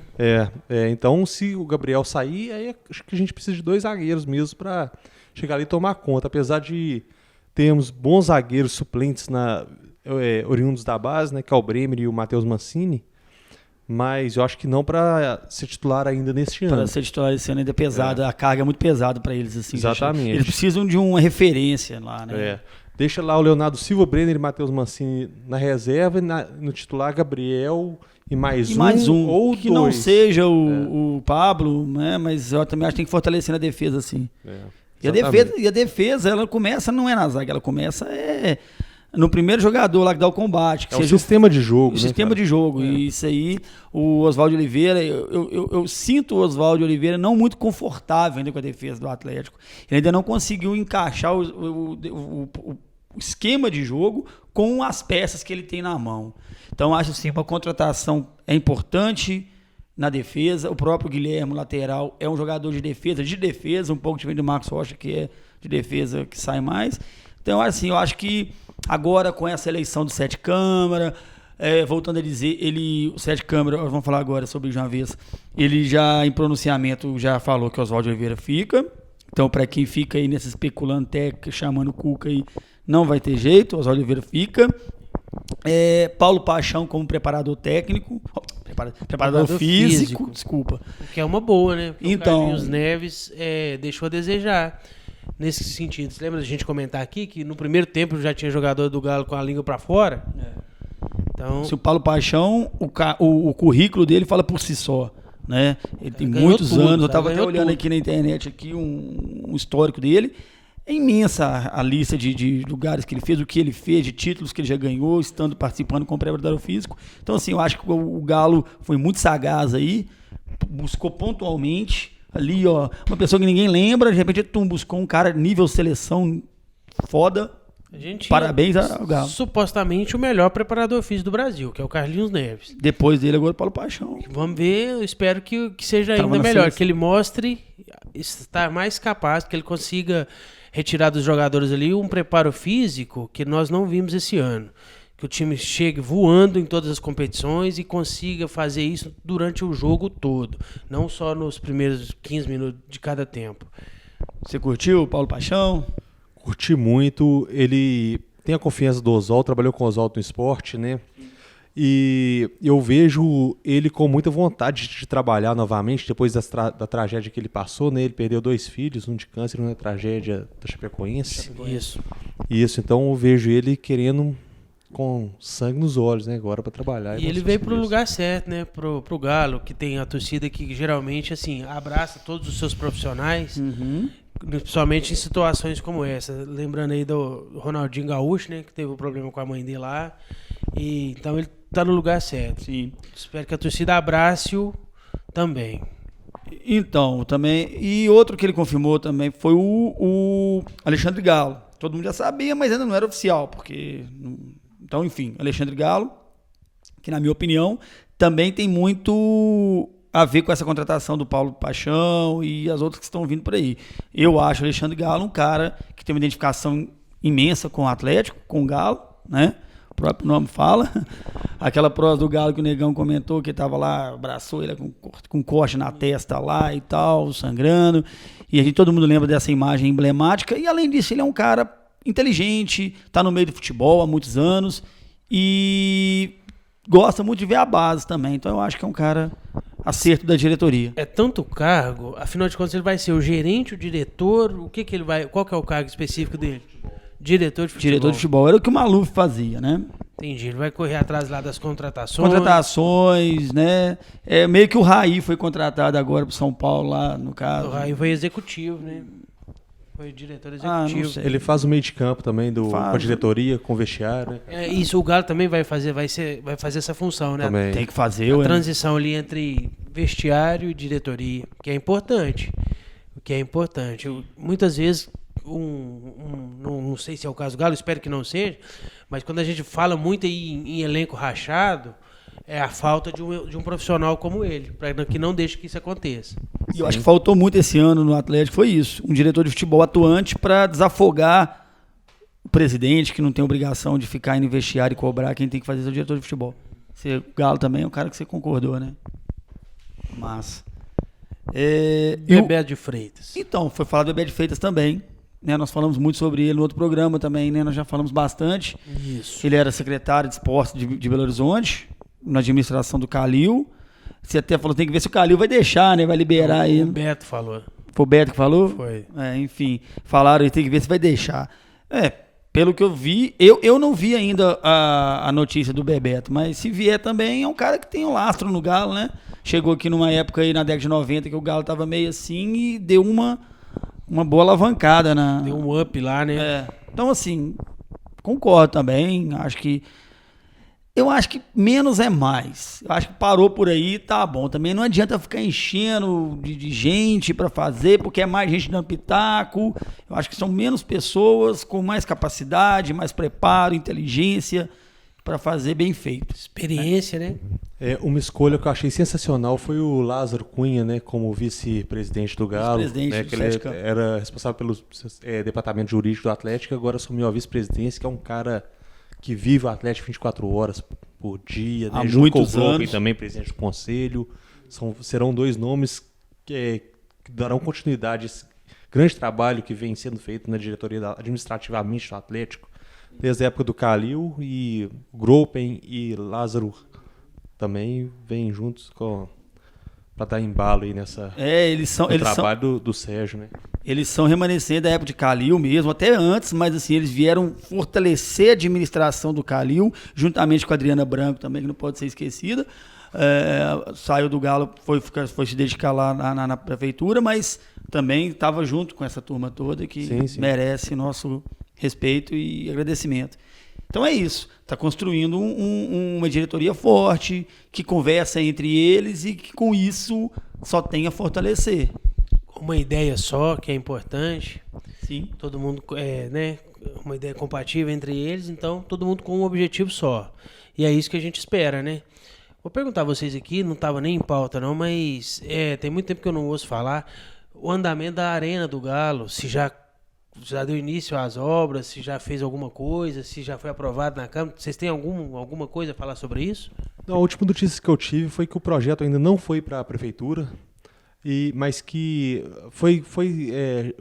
Então, se o Gabriel sair, aí acho que a gente precisa de 2 zagueiros mesmo para chegar ali e tomar conta. Apesar de termos bons zagueiros suplentes oriundos da base, né? Que é o Bremer e o Matheus Mancini. Mas eu acho que não para ser titular ainda neste ano. Para ser titular esse ano ainda é pesado, a carga é muito pesada para eles. Assim, Exatamente. Eles precisam de uma referência lá, né? Deixa lá o Leonardo Silva, Brenner e Matheus Mancini na reserva, e no titular Gabriel e mais um ou que 2. não seja o Pablo, né? Mas eu também acho que tem que fortalecer na defesa, assim. E a defesa, ela começa, não é na zaga, ela começa no primeiro jogador lá que dá o combate. Que o sistema de jogo. O sistema de jogo. E isso aí, o Oswaldo Oliveira, eu sinto o Oswaldo Oliveira não muito confortável ainda com a defesa do Atlético. Ele ainda não conseguiu encaixar o esquema de jogo com as peças que ele tem na mão. Então, acho assim, uma contratação é importante na defesa. O próprio Guilherme, lateral, é um jogador de defesa, um pouco diferente do Marcos Rocha, que é de defesa que sai mais. Então, assim, eu acho que agora com essa eleição do Sete Câmara, voltando a dizer, o Sete Câmara, vamos falar agora sobre de uma vez, ele já em pronunciamento já falou que o Oswaldo Oliveira fica. Então, para quem fica aí nessa especulando técnica, chamando o Cuca aí, não vai ter jeito, o Oswaldo Oliveira fica. Paulo Paixão como preparador técnico, preparador físico, desculpa. O que é uma boa, né? Porque então, o Carlinhos Neves deixou a desejar nesse sentido. Você lembra da gente comentar aqui que no primeiro tempo já tinha jogador do Galo com a língua para fora? Então, se o Paulo Paixão, o currículo dele fala por si só, né? Ele tem muitos anos, eu estava até olhando aqui na internet aqui um histórico dele. É imensa a lista de lugares que ele fez, o que ele fez, de títulos que ele já ganhou, estando participando como preparador físico. Então, assim, eu acho que o Galo foi muito sagaz aí, buscou pontualmente ali, ó, uma pessoa que ninguém lembra, de repente buscou um cara nível seleção foda. Parabéns ao Galo. Supostamente o melhor preparador físico do Brasil, que é o Carlinhos Neves. Depois dele agora o Paulo Paixão. Vamos ver, eu espero que seja ainda melhor, seleção. Que ele mostre estar mais capaz, que ele consiga retirar dos jogadores ali um preparo físico que nós não vimos esse ano. Que o time chegue voando em todas as competições e consiga fazer isso durante o jogo todo, não só nos primeiros 15 minutos de cada tempo. Você curtiu o Paulo Paixão? Curti muito. Ele tem a confiança do Oswaldo, trabalhou com o Oswaldo no esporte, né? E eu vejo ele com muita vontade de trabalhar novamente depois da tragédia que ele passou, né? Ele perdeu 2 filhos, um de câncer e uma tragédia da Chapecoense. Isso, então eu vejo ele querendo com sangue nos olhos, né? Agora para trabalhar. E ele veio pro lugar certo, né? Pro Galo, que tem a torcida que geralmente assim abraça todos os seus profissionais. Principalmente em situações como essa. Lembrando aí do Ronaldinho Gaúcho, né? Que teve um problema com a mãe dele lá. E, então ele tá no lugar certo. Sim. Espero que a torcida abrace-o também. Então, também. E outro que ele confirmou também foi o Alexandre Galo. Todo mundo já sabia, mas ainda não era oficial, porque. Então, enfim, Alexandre Galo, que na minha opinião também tem muito a ver com essa contratação do Paulo Paixão e as outras que estão vindo por aí. Eu acho o Alexandre Galo um cara que tem uma identificação imensa com o Atlético, com o Galo, né? O próprio nome fala. Aquela prosa do Galo que o Negão comentou, que estava lá, abraçou ele com corte na testa lá e tal, sangrando. E todo mundo lembra dessa imagem emblemática. E além disso, ele é um cara inteligente, está no meio do futebol há muitos anos e gosta muito de ver a base também. Então eu acho que é um cara acerto da diretoria. É tanto cargo, afinal de contas ele vai ser o gerente, o diretor, o que ele vai, qual que é o cargo específico dele? Diretor de futebol. Diretor de futebol, era o que o Maluf fazia, né? Entendi, ele vai correr atrás lá das contratações. Contratações, né? É meio que o Raí foi contratado agora pro São Paulo lá, no caso. O Raí foi executivo, né? Foi diretor executivo. Não sei. Ele faz o meio de campo também com a diretoria, com o vestiário, né? É, isso, o Galo também vai fazer essa função, né? Também. Tem que fazer, A transição ali entre vestiário e diretoria, que é importante. O que é importante. Muitas vezes, não sei se é o caso do Galo, espero que não seja, mas quando a gente fala muito em elenco rachado, é a falta de um profissional como ele, para que não deixe que isso aconteça. E eu acho que faltou muito esse ano no Atlético, foi isso. Um diretor de futebol atuante para desafogar o presidente, que não tem obrigação de ficar indo em vestiário e cobrar, quem tem que fazer é o diretor de futebol. O Galo também é um cara que você concordou, né? Massa. Bebeto de Freitas. Então, foi falar do Bebeto de Freitas também. Né? Nós falamos muito sobre ele no outro programa também, né? Nós já falamos bastante. Isso. Ele era secretário de esporte de Belo Horizonte, na administração do Calil. Você até falou, tem que ver se o Calil vai deixar, né? Vai liberar aí. O Beto falou. Foi o Beto que falou? Foi. Enfim, falaram e tem que ver se vai deixar. Pelo que eu vi, eu não vi ainda a notícia do Bebeto, mas se vier também é um cara que tem um lastro no Galo, né? Chegou aqui numa época aí na década de 90 que o Galo tava meio assim e deu uma boa alavancada na... Deu um up lá, né? Então, assim, concordo também, eu acho que menos é mais. Eu acho que parou por aí, tá bom. Também não adianta ficar enchendo de gente para fazer, porque é mais gente dando pitaco. Eu acho que são menos pessoas com mais capacidade, mais preparo, inteligência para fazer bem feito. Experiência, né? Uma escolha que eu achei sensacional foi o Lázaro Cunha, né, como vice-presidente do Galo. Vice-presidente né, do que ele Atlético. era responsável pelo departamento jurídico do Atlético, agora assumiu a vice-presidência, que é um cara que vive o Atlético 24 horas por dia. Há né, muitos junto com o anos. também presidente do conselho. Serão dois nomes que darão continuidade a esse grande trabalho que vem sendo feito na diretoria administrativamente do Atlético, desde a época do Calil, e Groupen e Lázaro também vêm juntos para dar embalo aí nessa trabalho do Sérgio, né? Eles são remanescentes da época de Calil mesmo, até antes, mas assim, eles vieram fortalecer a administração do Calil, juntamente com a Adriana Branco também, que não pode ser esquecida. Saiu do Galo, foi se dedicar lá na prefeitura, mas também estava junto com essa turma toda que sim. merece nosso respeito e agradecimento. Então é isso, está construindo uma diretoria forte, que conversa entre eles e que com isso só tem a fortalecer. Uma ideia só, que é importante. Sim. Todo mundo, né? Uma ideia compatível entre eles, então todo mundo com um objetivo só. E é isso que a gente espera, né? Vou perguntar a vocês aqui, não estava nem em pauta não, mas tem muito tempo que eu não ouço falar o andamento da Arena do Galo, se já deu início às obras, se já fez alguma coisa, se já foi aprovado na Câmara. Vocês têm alguma coisa a falar sobre isso? Não, a última notícia que eu tive foi que o projeto ainda não foi para a prefeitura, mas que foi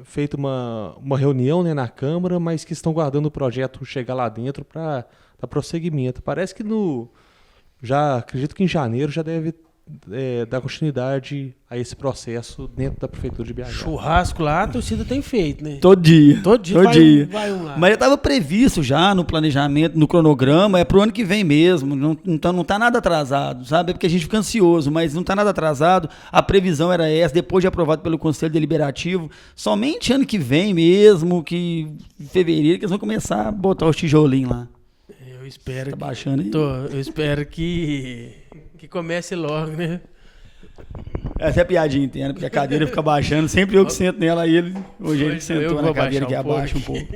feita uma reunião, né, na Câmara, mas que estão guardando o projeto chegar lá dentro para dar prosseguimento. Parece que já acredito que em janeiro já deve dar continuidade a esse processo dentro da Prefeitura de BH. Churrasco lá, a torcida tem feito, né? Todo dia. Todo dia vai um lá. Mas já estava previsto já no planejamento, no cronograma, é pro ano que vem mesmo. Não tá nada atrasado, sabe? É porque a gente fica ansioso, mas não tá nada atrasado. A previsão era essa, depois de aprovado pelo Conselho Deliberativo. Somente ano que vem mesmo, que em fevereiro, que eles vão começar a botar os tijolinhos lá. Eu espero. Tá baixando aí? Eu espero que comece logo, né? Essa é a piadinha interna, porque a cadeira fica baixando, sempre eu que sento nela, aí hoje ele sentou na cadeira que abaixa um pouco.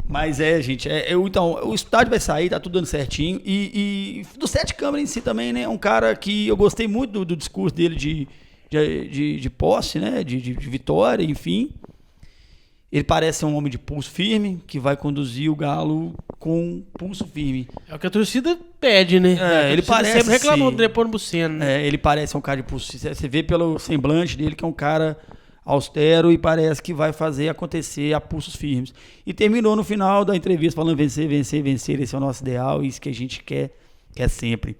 Mas gente, então, o estádio vai sair, tá tudo dando certinho, e do Sete Câmara em si também, né, é um cara que eu gostei muito do discurso dele de posse, né, de vitória, enfim. Ele parece ser um homem de pulso firme, que vai conduzir o Galo com pulso firme. É o que a torcida pede, né? Ele parece sempre reclamou sim. do Nepomuceno, né? Ele parece um cara de pulso. Você vê pelo semblante dele que é um cara austero e parece que vai fazer acontecer a pulsos firmes. E terminou no final da entrevista falando vencer, vencer, vencer. Esse é o nosso ideal, isso que a gente quer sempre.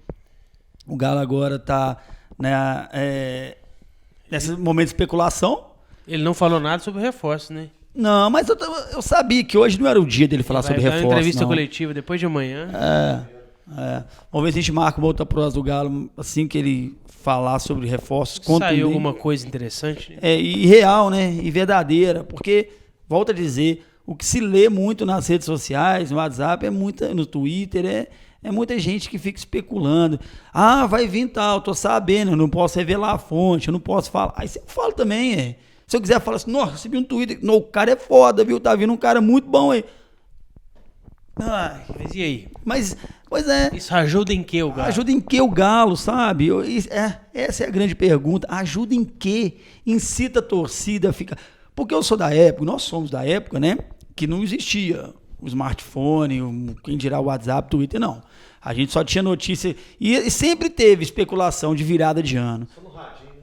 O Galo agora está nesse momento de especulação. Ele não falou nada sobre reforço, né? Não, mas eu sabia que hoje não era o dia dele falar sobre reforço. Vai dar uma entrevista não. coletiva depois de amanhã. Vamos ver se a gente marca uma outra prosa do Galo assim que ele falar sobre reforços. Saiu alguma coisa interessante? E real, né? E verdadeira. Porque, volto a dizer, o que se lê muito nas redes sociais, no WhatsApp, no Twitter, é muita gente que fica especulando. Ah, vai vir tal, tô sabendo, eu não posso revelar a fonte, eu não posso falar. Aí você fala também, Se eu quiser falar assim, nossa, recebi um Twitter, o cara é foda, viu? Tá vindo um cara muito bom aí. Mas e aí? Pois é. Isso ajuda em que o Galo? Ajuda em que o Galo, sabe? Essa é a grande pergunta. Ajuda em que? Incita a torcida a ficar... Porque eu sou da época, nós somos da época, né? Que não existia o smartphone, quem dirá o WhatsApp, Twitter, não. A gente só tinha notícia... E sempre teve especulação de virada de ano.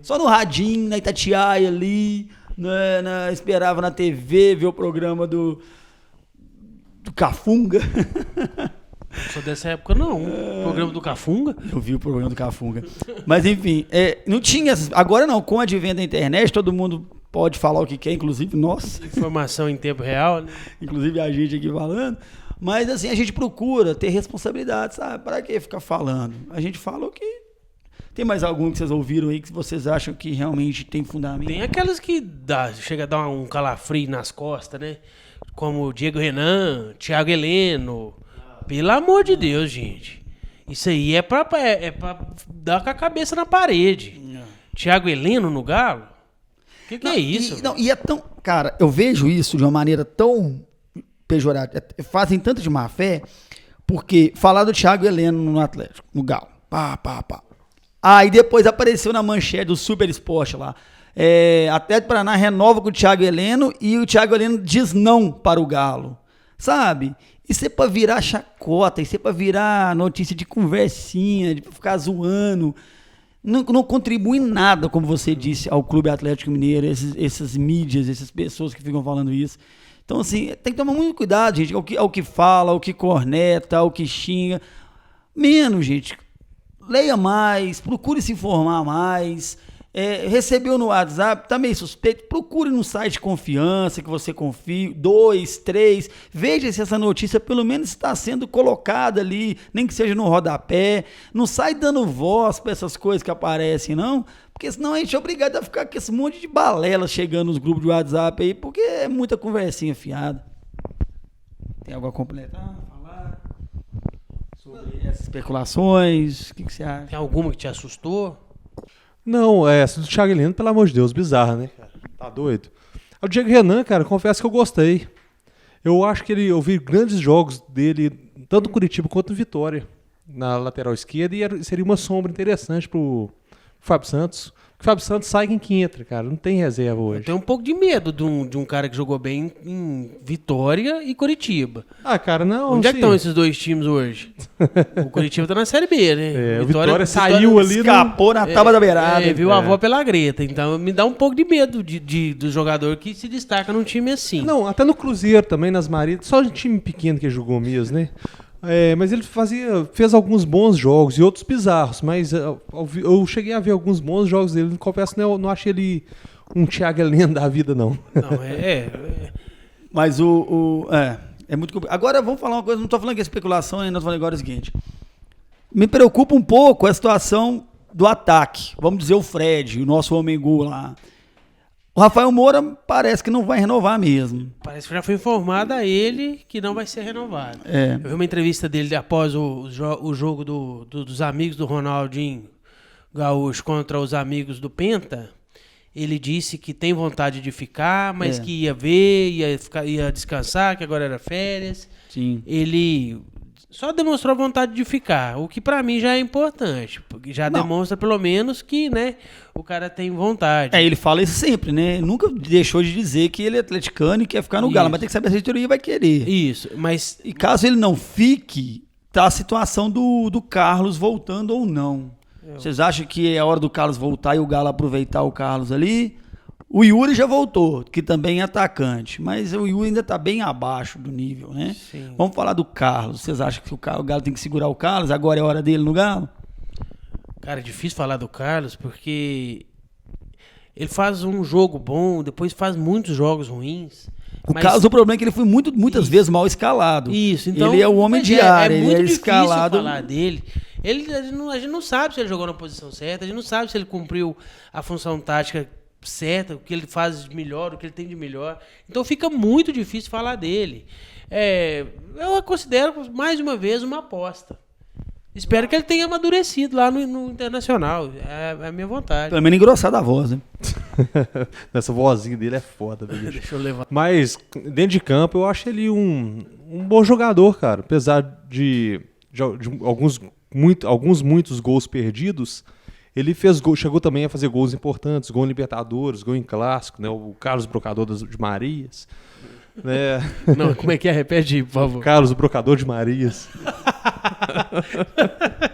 Só no radinho, na Itatiaia ali, esperava na TV ver o programa do Cafunga. Não sou dessa época, não. O programa do Cafunga? Eu vi o programa do Cafunga. Mas, enfim, não tinha... Agora não, com o advento da internet, todo mundo pode falar o que quer, inclusive nós. Informação em tempo real, né? Inclusive a gente aqui falando. Mas, assim, a gente procura ter responsabilidade, sabe? Para que ficar falando? A gente fala o que... Tem mais algum que vocês ouviram aí que vocês acham que realmente tem fundamento? Tem aquelas que chega a dar um calafrio nas costas, né? Como o Diego Renan, Thiago Heleno. Pelo amor de Deus, gente. Isso aí é pra dar com a cabeça na parede. Thiago Heleno no Galo? O que é isso? E é tão... Cara, eu vejo isso de uma maneira tão pejorativa. Fazem tanto de má fé, porque falar do Thiago Heleno no Atlético, no Galo. Pá. Aí depois apareceu na manchete do Super Esporte lá. Atlético Paraná renova com o Thiago Heleno e o Thiago Heleno diz não para o Galo. Sabe? Isso é pra virar chacota, isso é pra virar notícia de conversinha, de ficar zoando. Não contribui em nada, como você disse, ao Clube Atlético Mineiro, essas mídias, essas pessoas que ficam falando isso. Então, assim, tem que tomar muito cuidado, gente, ao que fala, ao que corneta, ao que xinga. Menos, gente. Leia mais, procure se informar mais. Recebeu no WhatsApp, tá meio suspeito, procure no site de confiança, que você confie, 2, 3, veja se essa notícia pelo menos está sendo colocada ali, nem que seja no rodapé, não sai dando voz para essas coisas que aparecem, não, porque senão a gente é obrigado a ficar com esse monte de balela chegando nos grupos de WhatsApp aí, porque é muita conversinha fiada. Tem algo a completar, falar sobre essas especulações? O que você acha? Tem alguma que te assustou? Não, essa do Thiago Heleno, pelo amor de Deus, bizarra, né, cara? Tá doido? O Diego Renan, cara, confesso que eu gostei. Eu acho que eu vi grandes jogos dele, tanto no Curitiba quanto no Vitória, na lateral esquerda, e seria uma sombra interessante pro Fábio Santos. O Fábio Santos sai quem entra, cara, não tem reserva hoje. Eu tenho um pouco de medo de um cara que jogou bem em Vitória e Curitiba. Ah, cara, não. Onde é que estão esses dois times hoje? O Curitiba tá na Série B, né? O Vitória saiu ali. Escapou na tábua da beirada. Viu a avó pela greta. Então me dá um pouco de medo do jogador que se destaca num time assim. Não, até no Cruzeiro também, nas Marias. Só um time pequeno que jogou mesmo, né? Mas ele fez alguns bons jogos e outros bizarros, mas eu cheguei a ver alguns bons jogos dele. Confesso que eu não achei ele um Thiago Heleno da vida, não. Não, Mas é muito complicado. Agora vamos falar uma coisa, não estou falando que é especulação, ainda estou falando agora o seguinte. Me preocupa um pouco a situação do ataque. Vamos dizer o Fred, o nosso homem-gol lá. O Rafael Moura parece que não vai renovar mesmo. Parece que já foi informado a ele que não vai ser renovado. É. Eu vi uma entrevista dele após o jogo dos amigos do Ronaldinho Gaúcho contra os amigos do Penta. Ele disse que tem vontade de ficar, mas que ia ver, ia descansar, que agora era férias. Sim. Ele só demonstrou vontade de ficar, o que pra mim já é importante, porque já demonstra pelo menos que, né, o cara tem vontade. Ele fala isso sempre, né? Nunca deixou de dizer que ele é atleticano e quer ficar no Galo, mas tem que saber se a diretoria vai querer. Isso, mas... E caso ele não fique, tá a situação do Carlos voltando ou não. Vocês acham que é a hora do Carlos voltar e o Galo aproveitar o Carlos ali? O Yuri já voltou, que também é atacante, mas o Yuri ainda está bem abaixo do nível, né? Sim. Vamos falar do Carlos. Vocês acham que o Galo tem que segurar o Carlos? Agora é a hora dele no Galo? Cara, é difícil falar do Carlos, porque ele faz um jogo bom, depois faz muitos jogos ruins. Carlos, o problema é que ele foi muitas vezes mal escalado. Isso, então... Ele é o homem de área, ele é escalado. Falar dele. A gente não sabe se ele jogou na posição certa, a gente não sabe se ele cumpriu a função tática certa, o que ele faz de melhor, o que ele tem de melhor. Então fica muito difícil falar dele. Eu considero, mais uma vez, uma aposta. Espero que ele tenha amadurecido lá no Internacional. É a minha vontade. Pelo menos engrossado a voz, né? Essa vozinha dele é foda, bicho. Deixa eu levar. Mas, dentro de campo, eu acho ele um bom jogador, cara. Apesar de muitos gols perdidos, ele chegou também a fazer gols importantes, gol em Libertadores, gol em Clássico, né? O Carlos Brocador de Marias. Né? Não, como é que é? Repete, por favor. Carlos Brocador de Marias.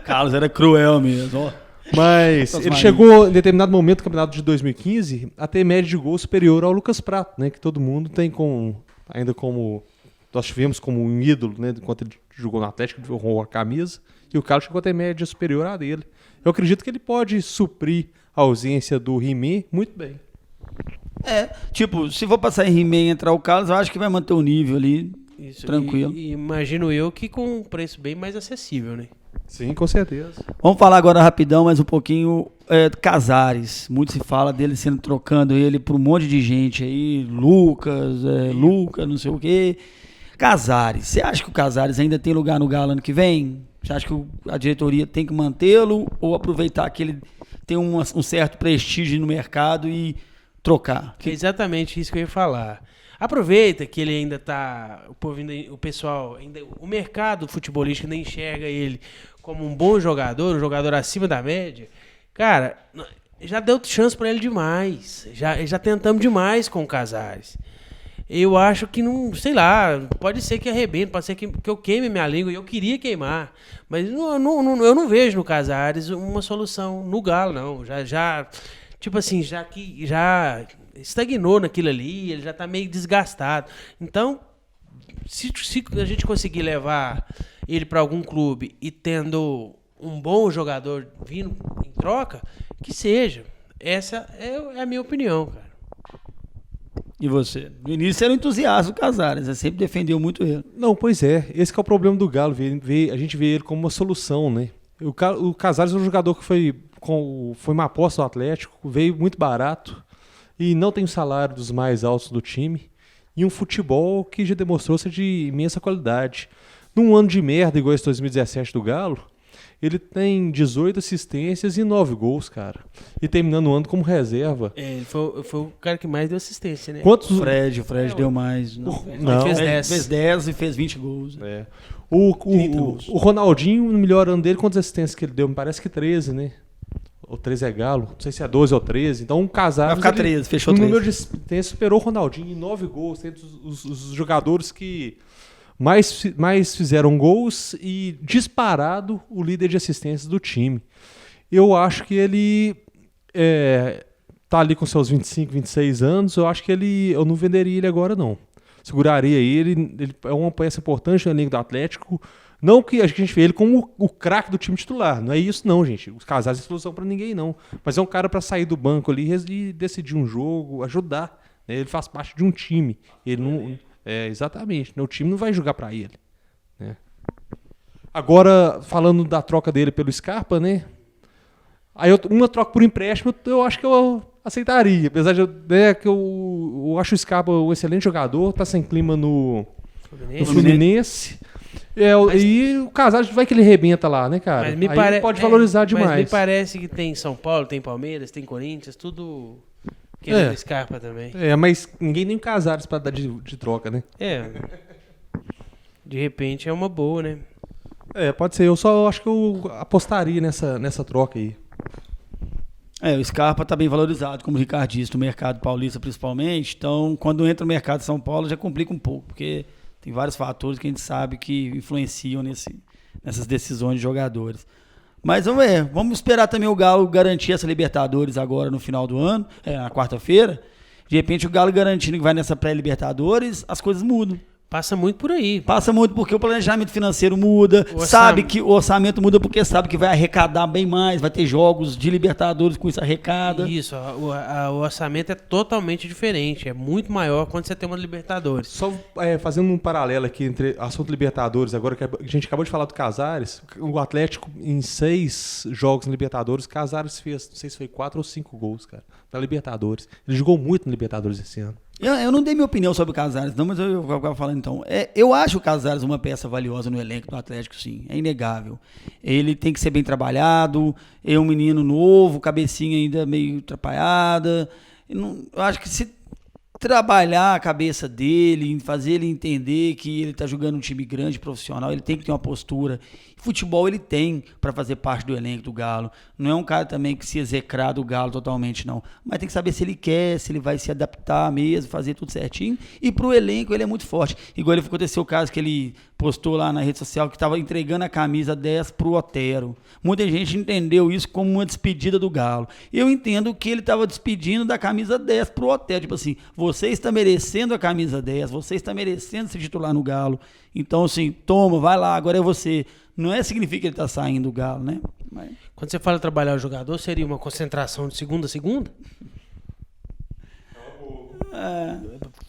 Carlos era cruel mesmo, ó. Mas ele chegou, em determinado momento do campeonato de 2015, a ter média de gol superior ao Lucas Prato, né? Que todo mundo tem ainda como... Nós tivemos como um ídolo, né? Enquanto ele jogou no Atlético, ele jogou a camisa. E o Carlos chegou a ter média superior à dele. Eu acredito que ele pode suprir a ausência do Rimé muito bem. Se for passar em Rimé e entrar o Carlos, eu acho que vai manter o nível ali, Isso, tranquilo. E imagino eu que com um preço bem mais acessível, né? Sim, com certeza. Vamos falar agora rapidão, mais um pouquinho do Casares. Muito se fala dele sendo trocando ele por um monte de gente aí, Lucas, não sei o quê. Casares, você acha que o Casares ainda tem lugar no Galo ano que vem? Você acha que a diretoria tem que mantê-lo ou aproveitar que ele tem um certo prestígio no mercado e trocar? É exatamente isso que eu ia falar. Aproveita que ele ainda tá... O pessoal, o mercado futebolístico ainda enxerga ele como um bom jogador, um jogador acima da média. Cara, já deu chance para ele demais. Já tentamos demais com o Casares. Eu acho que não, sei lá, pode ser que arrebente, pode ser que eu queime minha língua, e eu queria queimar, mas eu não vejo no Casares uma solução no Galo, não. Tipo assim, já estagnou naquilo ali, ele já está meio desgastado. Então, se a gente conseguir levar ele para algum clube e tendo um bom jogador vindo em troca, que seja. Essa é a minha opinião, cara. E você? No início era um entusiasta do Casares, você sempre defendeu muito ele. Não, pois é. Esse que é o problema do Galo. A gente vê ele como uma solução, né? O Casares é um jogador que foi uma aposta do Atlético, veio muito barato e não tem o salário dos mais altos do time. E um futebol que já demonstrou ser de imensa qualidade. Num ano de merda igual esse 2017 do Galo, ele tem 18 assistências e 9 gols, cara. E terminando o ano como reserva. Ele foi o cara que mais deu assistência, né? Quantos... O Fred deu mais. Não. Ele fez 10. Fez 10 e fez 20 gols. É. O Ronaldinho, no melhor ano dele, quantas assistências que ele deu? Me parece que 13, né? Ou 13 é Galo. Não sei se é 12 ou 13. Então, um Casares... Vai ficar 13, fechou 13. O número de assistências superou o Ronaldinho em 9 gols. Entre os jogadores que mais fizeram gols e disparado o líder de assistências do time. Eu acho que ele tá ali com seus 25, 26 anos. Eu acho que eu não venderia ele agora, não. Seguraria ele é uma peça importante no elenco do Atlético. Não que a gente vê ele como o craque do time titular. Não é isso, não, gente. Os Casares não são pra ninguém, não. Mas é um cara pra sair do banco ali e decidir um jogo, ajudar. Né? Ele faz parte de um time. Ele não. Exatamente. Né? O time não vai jogar pra ele. Né? Agora, falando da troca dele pelo Scarpa, né? Aí uma troca por empréstimo, eu acho que eu aceitaria. Apesar de que eu acho o Scarpa um excelente jogador, tá sem clima no Fluminense. E o Casares vai que ele rebenta lá, né, cara? Aí pode valorizar demais. Mas me parece que tem São Paulo, tem Palmeiras, tem Corinthians, tudo querendo Scarpa também. Mas ninguém tem Casares pra dar de troca, né? De repente é uma boa, né? Pode ser. Eu só acho que eu apostaria nessa troca aí. O Scarpa tá bem valorizado, como o Ricardo disse, no mercado paulista principalmente. Então, quando entra no mercado de São Paulo, já complica um pouco, porque tem vários fatores que a gente sabe que influenciam nessas decisões de jogadores. Mas vamos ver, vamos esperar também o Galo garantir essa Libertadores agora no final do ano, na quarta-feira. De repente o Galo garantindo que vai nessa pré-Libertadores, as coisas mudam. Passa muito por aí. Passa muito porque o planejamento financeiro muda, sabe que o orçamento muda porque sabe que vai arrecadar bem mais, vai ter jogos de Libertadores com isso arrecada. Isso, o orçamento é totalmente diferente, é muito maior quando você tem uma Libertadores. Só fazendo um paralelo aqui entre assunto Libertadores, agora que a gente acabou de falar do Casares, o Atlético em 6 jogos na Libertadores, Casares fez, não sei se foi 4 ou 5 gols, cara, na Libertadores. Ele jogou muito na Libertadores esse ano. Eu não dei minha opinião sobre o Casares, não, mas eu vou falando então. Eu acho o Casares uma peça valiosa no elenco do Atlético, sim. É inegável. Ele tem que ser bem trabalhado, é um menino novo, cabecinha ainda meio atrapalhada. Eu acho que se trabalhar a cabeça dele, fazer ele entender que ele está jogando um time grande, profissional, ele tem que ter uma postura. Futebol ele tem para fazer parte do elenco do Galo. Não é um cara também que se execrar do Galo totalmente, não. Mas tem que saber se ele quer, se ele vai se adaptar mesmo, fazer tudo certinho. E pro elenco ele é muito forte. Igual aconteceu o caso que ele postou lá na rede social que estava entregando a camisa 10 pro Otero. Muita gente entendeu isso como uma despedida do Galo. Eu entendo que ele estava despedindo da camisa 10 pro Otero. Tipo assim, você está merecendo a camisa 10, você está merecendo ser titular no Galo. Então, assim, toma, vai lá, agora é você. Não significa que ele está saindo do Galo, né? Mas... Quando você fala trabalhar o jogador, seria uma concentração de segunda a segunda?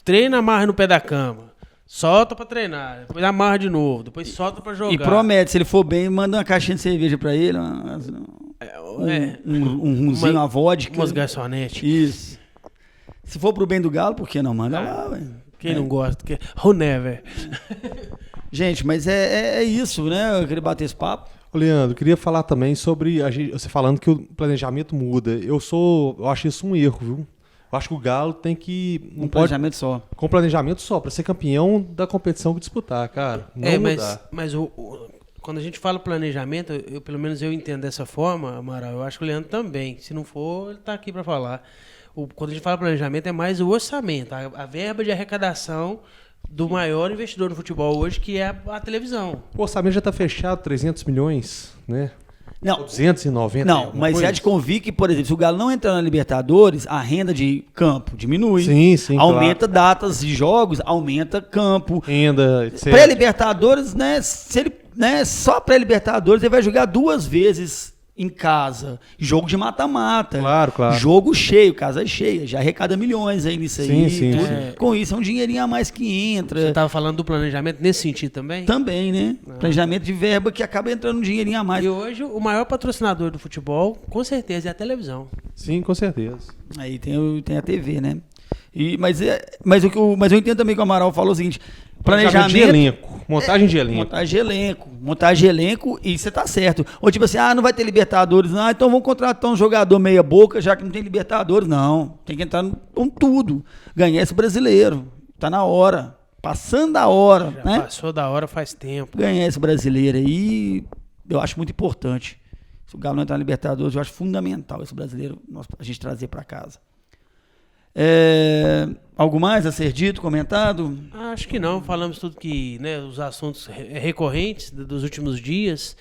Treina, amarra no pé da cama. Solta pra treinar, depois amarra de novo, depois solta pra jogar. E promete, se ele for bem, manda uma caixinha de cerveja pra ele, um rumzinho, uma vodka. Umas garçonetes. Isso. Se for pro bem do Galo, por que não? Manda lá, velho. Quem não gosta? Who never? Gente, mas é isso, né? Eu queria bater esse papo. Ô, Leandro, queria falar também sobre você falando que o planejamento muda. Eu acho isso um erro, viu? Eu acho que o Galo tem que... planejamento só. Com planejamento só, para ser campeão da competição que disputar, cara. Não mudar. Mas quando a gente fala planejamento, pelo menos eu entendo dessa forma, Amaral, eu acho que o Leandro também. Se não for, ele tá aqui para falar. Quando a gente fala planejamento, é mais o orçamento, a verba de arrecadação do maior investidor no futebol hoje, que é a televisão. O orçamento já está fechado, 300 milhões, né? Não, 290. Não, mas é de convir que, por exemplo, se o Galo não entrar na Libertadores, a renda de campo diminui. Sim, aumenta claro. Datas de jogos, aumenta campo. Renda, etc. Pré-Libertadores, né? Se ele, só pré-Libertadores, ele vai jogar 2 vezes em casa. Jogo de mata-mata. Claro. Jogo cheio, casa cheia. Já arrecada milhões aí nisso aí. Sim. Com isso, é um dinheirinho a mais que entra. Você estava falando do planejamento nesse sentido também? Também, né? Planejamento de verba que acaba entrando um dinheirinho a mais. E hoje, o maior patrocinador do futebol, com certeza, é a televisão. Sim, com certeza. Aí tem a TV, né? Mas eu entendo também que o Amaral falou o seguinte: planejamento de elenco. Montagem de elenco. Montagem de elenco, e você tá certo. Ou tipo assim, não vai ter Libertadores, não, então vamos contratar um jogador meia boca, já que não tem Libertadores, não. Tem que entrar com tudo. Ganhar esse brasileiro. Tá na hora. Passando da hora. Já né? Passou da hora faz tempo. Ganhar esse brasileiro aí, eu acho muito importante. Se o Galo não entrar na Libertadores, eu acho fundamental esse brasileiro a gente trazer para casa. Algo mais a ser dito, comentado? Acho que não, falamos tudo que, né, os assuntos recorrentes dos últimos dias,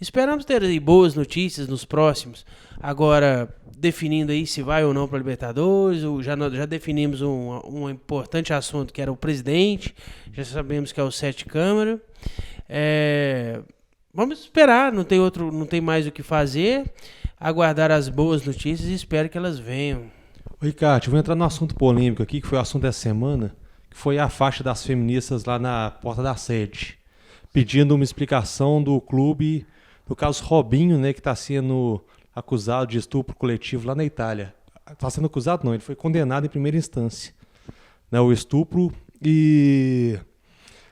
Esperamos ter aí boas notícias nos próximos. Agora, definindo aí se vai ou não para a Libertadores, nós já definimos um importante assunto que era o presidente, já sabemos que é o Sete Câmara. Vamos esperar, não tem mais o que fazer, aguardar as boas notícias e espero que elas venham. Ô, Ricardo, eu vou entrar no assunto polêmico aqui, que foi o assunto dessa semana, que foi a faixa das feministas lá na porta da sede, pedindo uma explicação do clube, no caso Robinho, né, que está sendo acusado de estupro coletivo lá na Itália. Está sendo acusado não, ele foi condenado em primeira instância, né, o estupro, e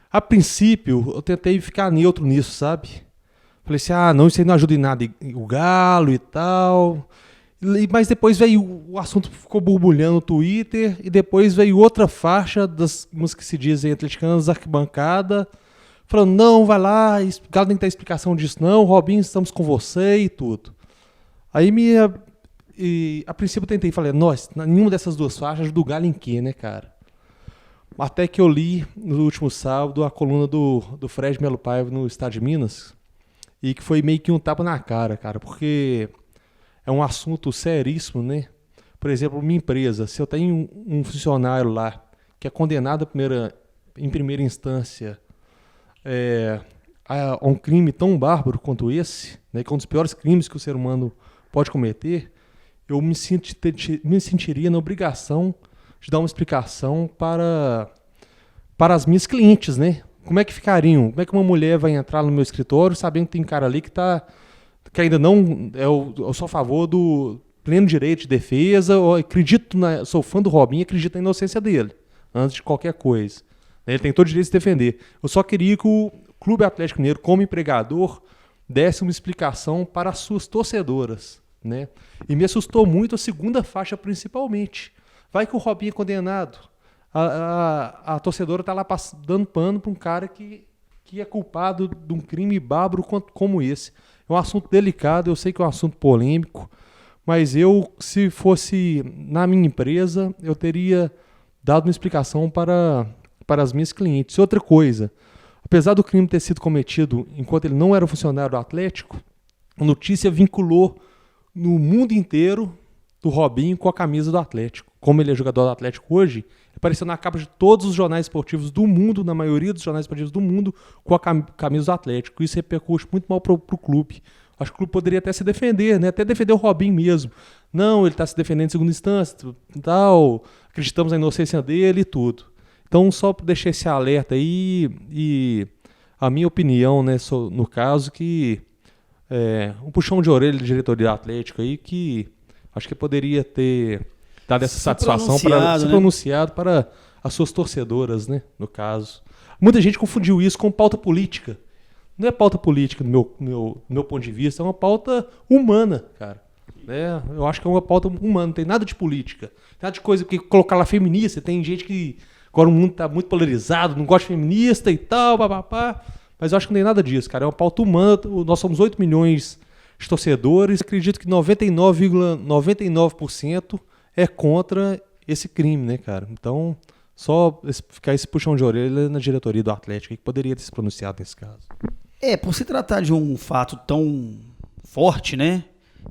a princípio eu tentei ficar neutro nisso, sabe? Falei assim, não, isso aí não ajuda em nada, o Galo e tal. Mas depois veio, o assunto ficou borbulhando no Twitter, e depois veio outra faixa das umas que se dizem atleticanas, arquibancada, falando, não, vai lá, o Galo nem tem explicação disso não, Robinho, estamos com você e tudo. Aí a princípio eu tentei, falei, nossa, nenhuma dessas duas faixas ajuda o Galo em quê, né, cara? Até que eu li no último sábado a coluna do Fred Melo Paiva no Estado de Minas, e que foi meio que um tapa na cara, cara, porque é um assunto seríssimo, né? Por exemplo, minha empresa, se eu tenho um funcionário lá que é condenado em primeira instância a um crime tão bárbaro quanto esse, né, que é um dos piores crimes que o ser humano pode cometer, eu me sentiria na obrigação de dar uma explicação para as minhas clientes, né? Como é que ficariam? Como é que uma mulher vai entrar no meu escritório sabendo que tem cara ali que ainda não... Eu sou a favor do pleno direito de defesa, sou fã do Robinho, acredito na inocência dele, antes de qualquer coisa. Ele tem todo o direito de se defender. Eu só queria que o Clube Atlético Mineiro, como empregador, desse uma explicação para as suas torcedoras, né? E me assustou muito a segunda faixa, principalmente. Vai que o Robinho é condenado. A torcedora está lá dando pano para um cara que é culpado de um crime bárbaro como esse. É um assunto delicado, eu sei que é um assunto polêmico, mas se fosse na minha empresa, eu teria dado uma explicação para as minhas clientes. Outra coisa, apesar do crime ter sido cometido enquanto ele não era funcionário do Atlético, a notícia vinculou no mundo inteiro do Robinho com a camisa do Atlético. Como ele é jogador do Atlético hoje, apareceu na capa de todos os jornais esportivos do mundo, na maioria dos jornais esportivos do mundo, com a camisa do Atlético. Isso repercute muito mal para o clube. Acho que o clube poderia até se defender, né? Até defender o Robinho mesmo. Não, ele está se defendendo em segunda instância, tal, acreditamos na inocência dele e tudo. Então, só para deixar esse alerta aí, e a minha opinião, né, no caso, que um puxão de orelha da diretoria do Atlético aí, que acho que poderia ter dado essa satisfação para ser pronunciado para as suas torcedoras, né, no caso. Muita gente confundiu isso com pauta política. Não é pauta política do meu ponto de vista, é uma pauta humana, cara. Eu acho que é uma pauta humana, não tem nada de política. Tem nada de coisa que colocar lá feminista. Tem gente que agora o mundo está muito polarizado, não gosta de feminista e tal, papapá. Mas eu acho que não tem nada disso, cara. É uma pauta humana. Nós somos 8 milhões de torcedores. Acredito que 99,99% é contra esse crime, né, cara? Então, só ficar esse puxão de orelha na diretoria do Atlético, que poderia ter se pronunciado nesse caso. Por se tratar de um fato tão forte, né,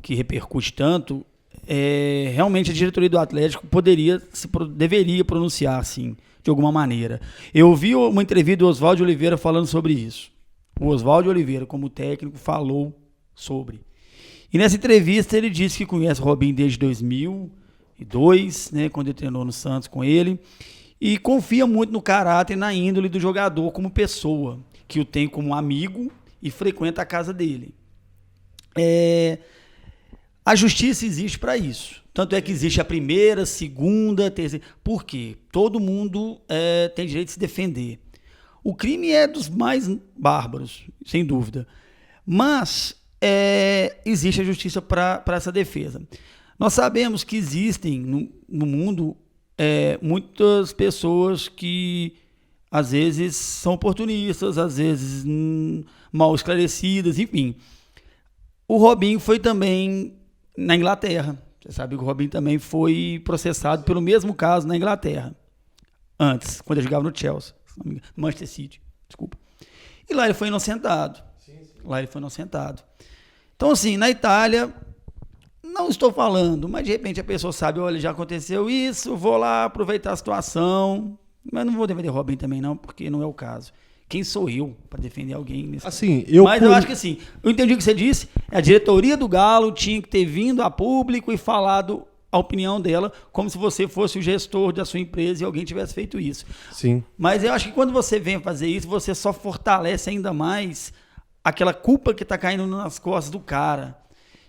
que repercute tanto, realmente a diretoria do Atlético deveria pronunciar, assim, de alguma maneira. Eu vi uma entrevista do Oswaldo Oliveira falando sobre isso. O Oswaldo Oliveira, como técnico, falou sobre. E nessa entrevista ele disse que conhece o Robinho desde 2002, né, quando ele treinou no Santos com ele, e confia muito no caráter e na índole do jogador como pessoa, que o tem como amigo e frequenta a casa dele. A justiça existe para isso. Tanto é que existe a primeira, segunda, terceira. Por quê? Todo mundo tem direito de se defender. O crime é dos mais bárbaros, sem dúvida. Mas existe a justiça para essa defesa. Nós sabemos que existem no mundo muitas pessoas que às vezes são oportunistas, às vezes mal esclarecidas, enfim. O Robinho foi também na Inglaterra. Você sabe que o Robinho também foi processado pelo mesmo caso na Inglaterra. Antes, quando ele jogava no Chelsea, no Manchester City, desculpa. E lá ele foi inocentado. Sim. Lá ele foi inocentado. Então, assim, na Itália, não estou falando, mas de repente a pessoa sabe, olha, já aconteceu isso, vou lá aproveitar a situação, mas não vou defender Robinho também não, porque não é o caso. Quem sou eu para defender alguém nesse Assim, Mas eu acho que assim, eu entendi o que você disse, a diretoria do Galo tinha que ter vindo a público e falado a opinião dela, como se você fosse o gestor da sua empresa e alguém tivesse feito isso. Sim. Mas eu acho que quando você vem fazer isso, você só fortalece ainda mais aquela culpa que tá caindo nas costas do cara.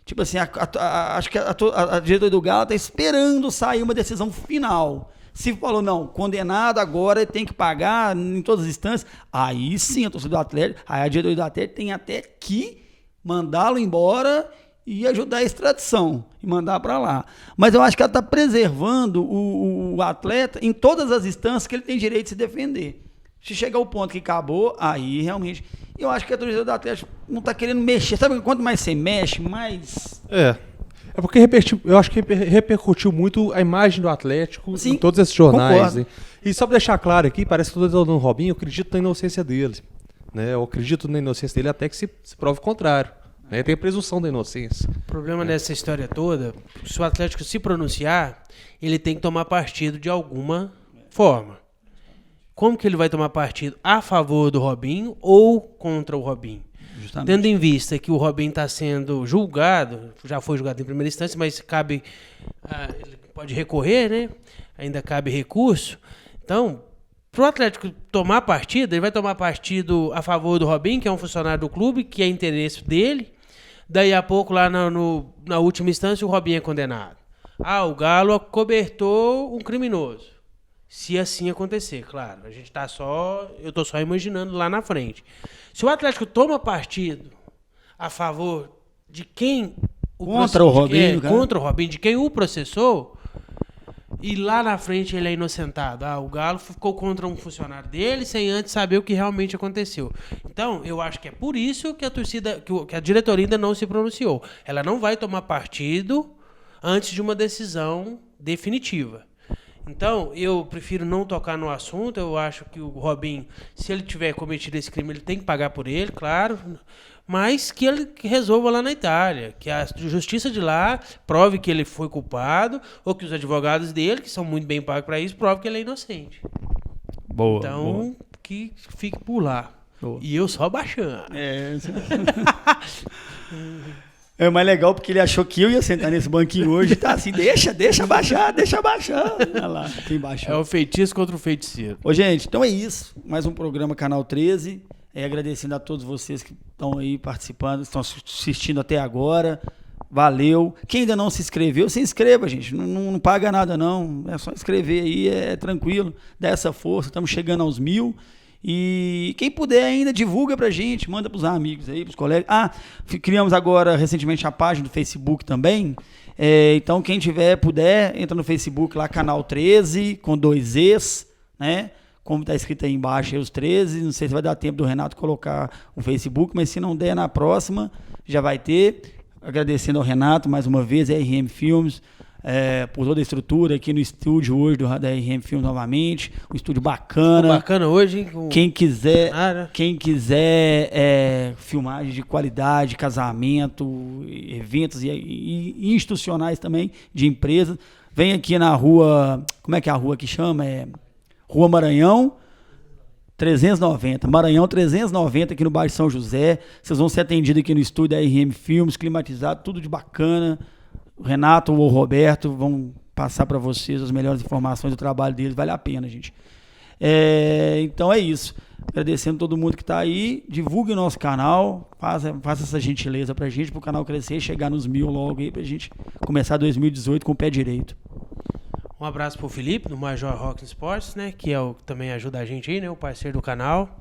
Tipo assim, acho que a diretoria do Galo tá esperando sair uma decisão final. Se falou, não, condenado agora tem que pagar em todas as instâncias, aí sim a torcida do Atlético, aí a diretoria do Atlético tem até que mandá-lo embora e ajudar a extradição e mandar para lá. Mas eu acho que ela está preservando o atleta em todas as instâncias que ele tem direito de se defender. Se chegar ao ponto que acabou, aí realmente... Eu acho que a torcida do Atlético não está querendo mexer. Sabe, quanto mais você mexe, mais... É porque eu acho que repercutiu muito a imagem do Atlético Sim, em todos esses jornais. concordo. Né? E só para deixar claro aqui, parece que eu estou dando um Robinho, eu acredito na inocência dele. Né? Eu acredito na inocência dele até que se prove o contrário. Né? Tem a presunção da inocência. O problema dessa história toda, se o Atlético se pronunciar, ele tem que tomar partido de alguma forma. Como que ele vai tomar partido? A favor do Robinho ou contra o Robinho? Justamente. Tendo em vista que o Robinho está sendo julgado, já foi julgado em primeira instância, mas cabe, ele pode recorrer, né? Ainda cabe recurso. Então, para o Atlético tomar partido, ele vai tomar partido a favor do Robinho, que é um funcionário do clube, que é interesse dele. Daí a pouco, lá na última instância, o Robinho é condenado. O Galo acobertou um criminoso. Se assim acontecer, claro. Eu estou só imaginando lá na frente. Se o Atlético toma partido a favor de quem... Contra o Robinho, cara. Contra o Robinho, de quem o processou, e lá na frente ele é inocentado. O Galo ficou contra um funcionário dele sem antes saber o que realmente aconteceu. Então, eu acho que é por isso que a torcida, que a diretoria ainda não se pronunciou. Ela não vai tomar partido antes de uma decisão definitiva. Então, eu prefiro não tocar no assunto. Eu acho que o Robinho, se ele tiver cometido esse crime, ele tem que pagar por ele, claro. Mas que ele resolva lá na Itália. Que a justiça de lá prove que ele foi culpado, ou que os advogados dele, que são muito bem pagos para isso, provem que ele é inocente. Boa. Então, boa. que fique por lá. Boa. E eu só baixando. É mais legal porque ele achou que eu ia sentar nesse banquinho hoje e tá assim, deixa baixar. Olha lá, quem baixou. É o feitiço contra o feiticeiro. Ô, gente, então é isso. Mais um programa Canal 13. Agradecendo a todos vocês que estão aí participando, estão assistindo até agora. Valeu. Quem ainda não se inscreveu, se inscreva, gente. Não paga nada, não. É só inscrever aí, é tranquilo. Dá essa força. Estamos chegando aos 1000. E quem puder ainda, divulga pra gente, manda pros amigos aí, pros colegas. Criamos agora recentemente a página do Facebook também. Então, quem puder, entra no Facebook lá, Canal 13, com 2 Es, né? Como tá escrito aí embaixo, aí os 13. Não sei se vai dar tempo do Renato colocar o Facebook, mas se não der, na próxima já vai ter. Agradecendo ao Renato mais uma vez, RM Filmes, por toda a estrutura aqui no estúdio hoje da RM Filmes novamente. Um estúdio bacana. Ficou bacana hoje, hein? Quem quiser filmagem de qualidade, casamento, eventos e institucionais também de empresas, vem aqui na rua, como é que é a rua que chama? Rua Maranhão 390, Maranhão 390, aqui no bairro São José. Vocês vão ser atendidos aqui no estúdio da RM Filmes, climatizado, tudo de bacana. O Renato ou o Roberto vão passar para vocês as melhores informações do trabalho deles, vale a pena, gente. Então é isso. Agradecendo todo mundo que está aí, divulgue o nosso canal, faça essa gentileza pra gente, pro canal crescer e chegar nos 1000 logo aí, pra gente começar 2018 com o pé direito. Um abraço pro Felipe, do Major Rock Sports, né? Que é o que também ajuda a gente aí, né? O parceiro do canal.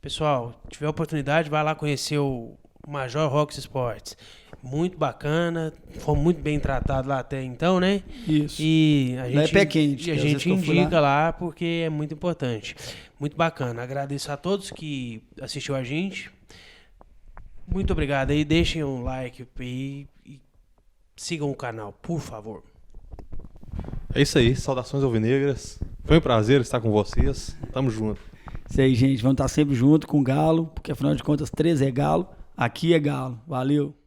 Pessoal, tiver oportunidade, vai lá conhecer o Major Rock Sports. Muito bacana, foi muito bem tratado lá até então, né? Isso. E a gente, pé quente, a gente indica lá porque é muito importante. Muito bacana. Agradeço a todos que assistiu a gente. Muito obrigado aí. Deixem um like e sigam o canal, por favor. É isso aí, saudações alvinegras. Foi um prazer estar com vocês. Tamo junto. Isso aí, gente. Vamos estar sempre junto com o Galo, porque afinal de contas, 13 é Galo. Aqui é Galo. Valeu.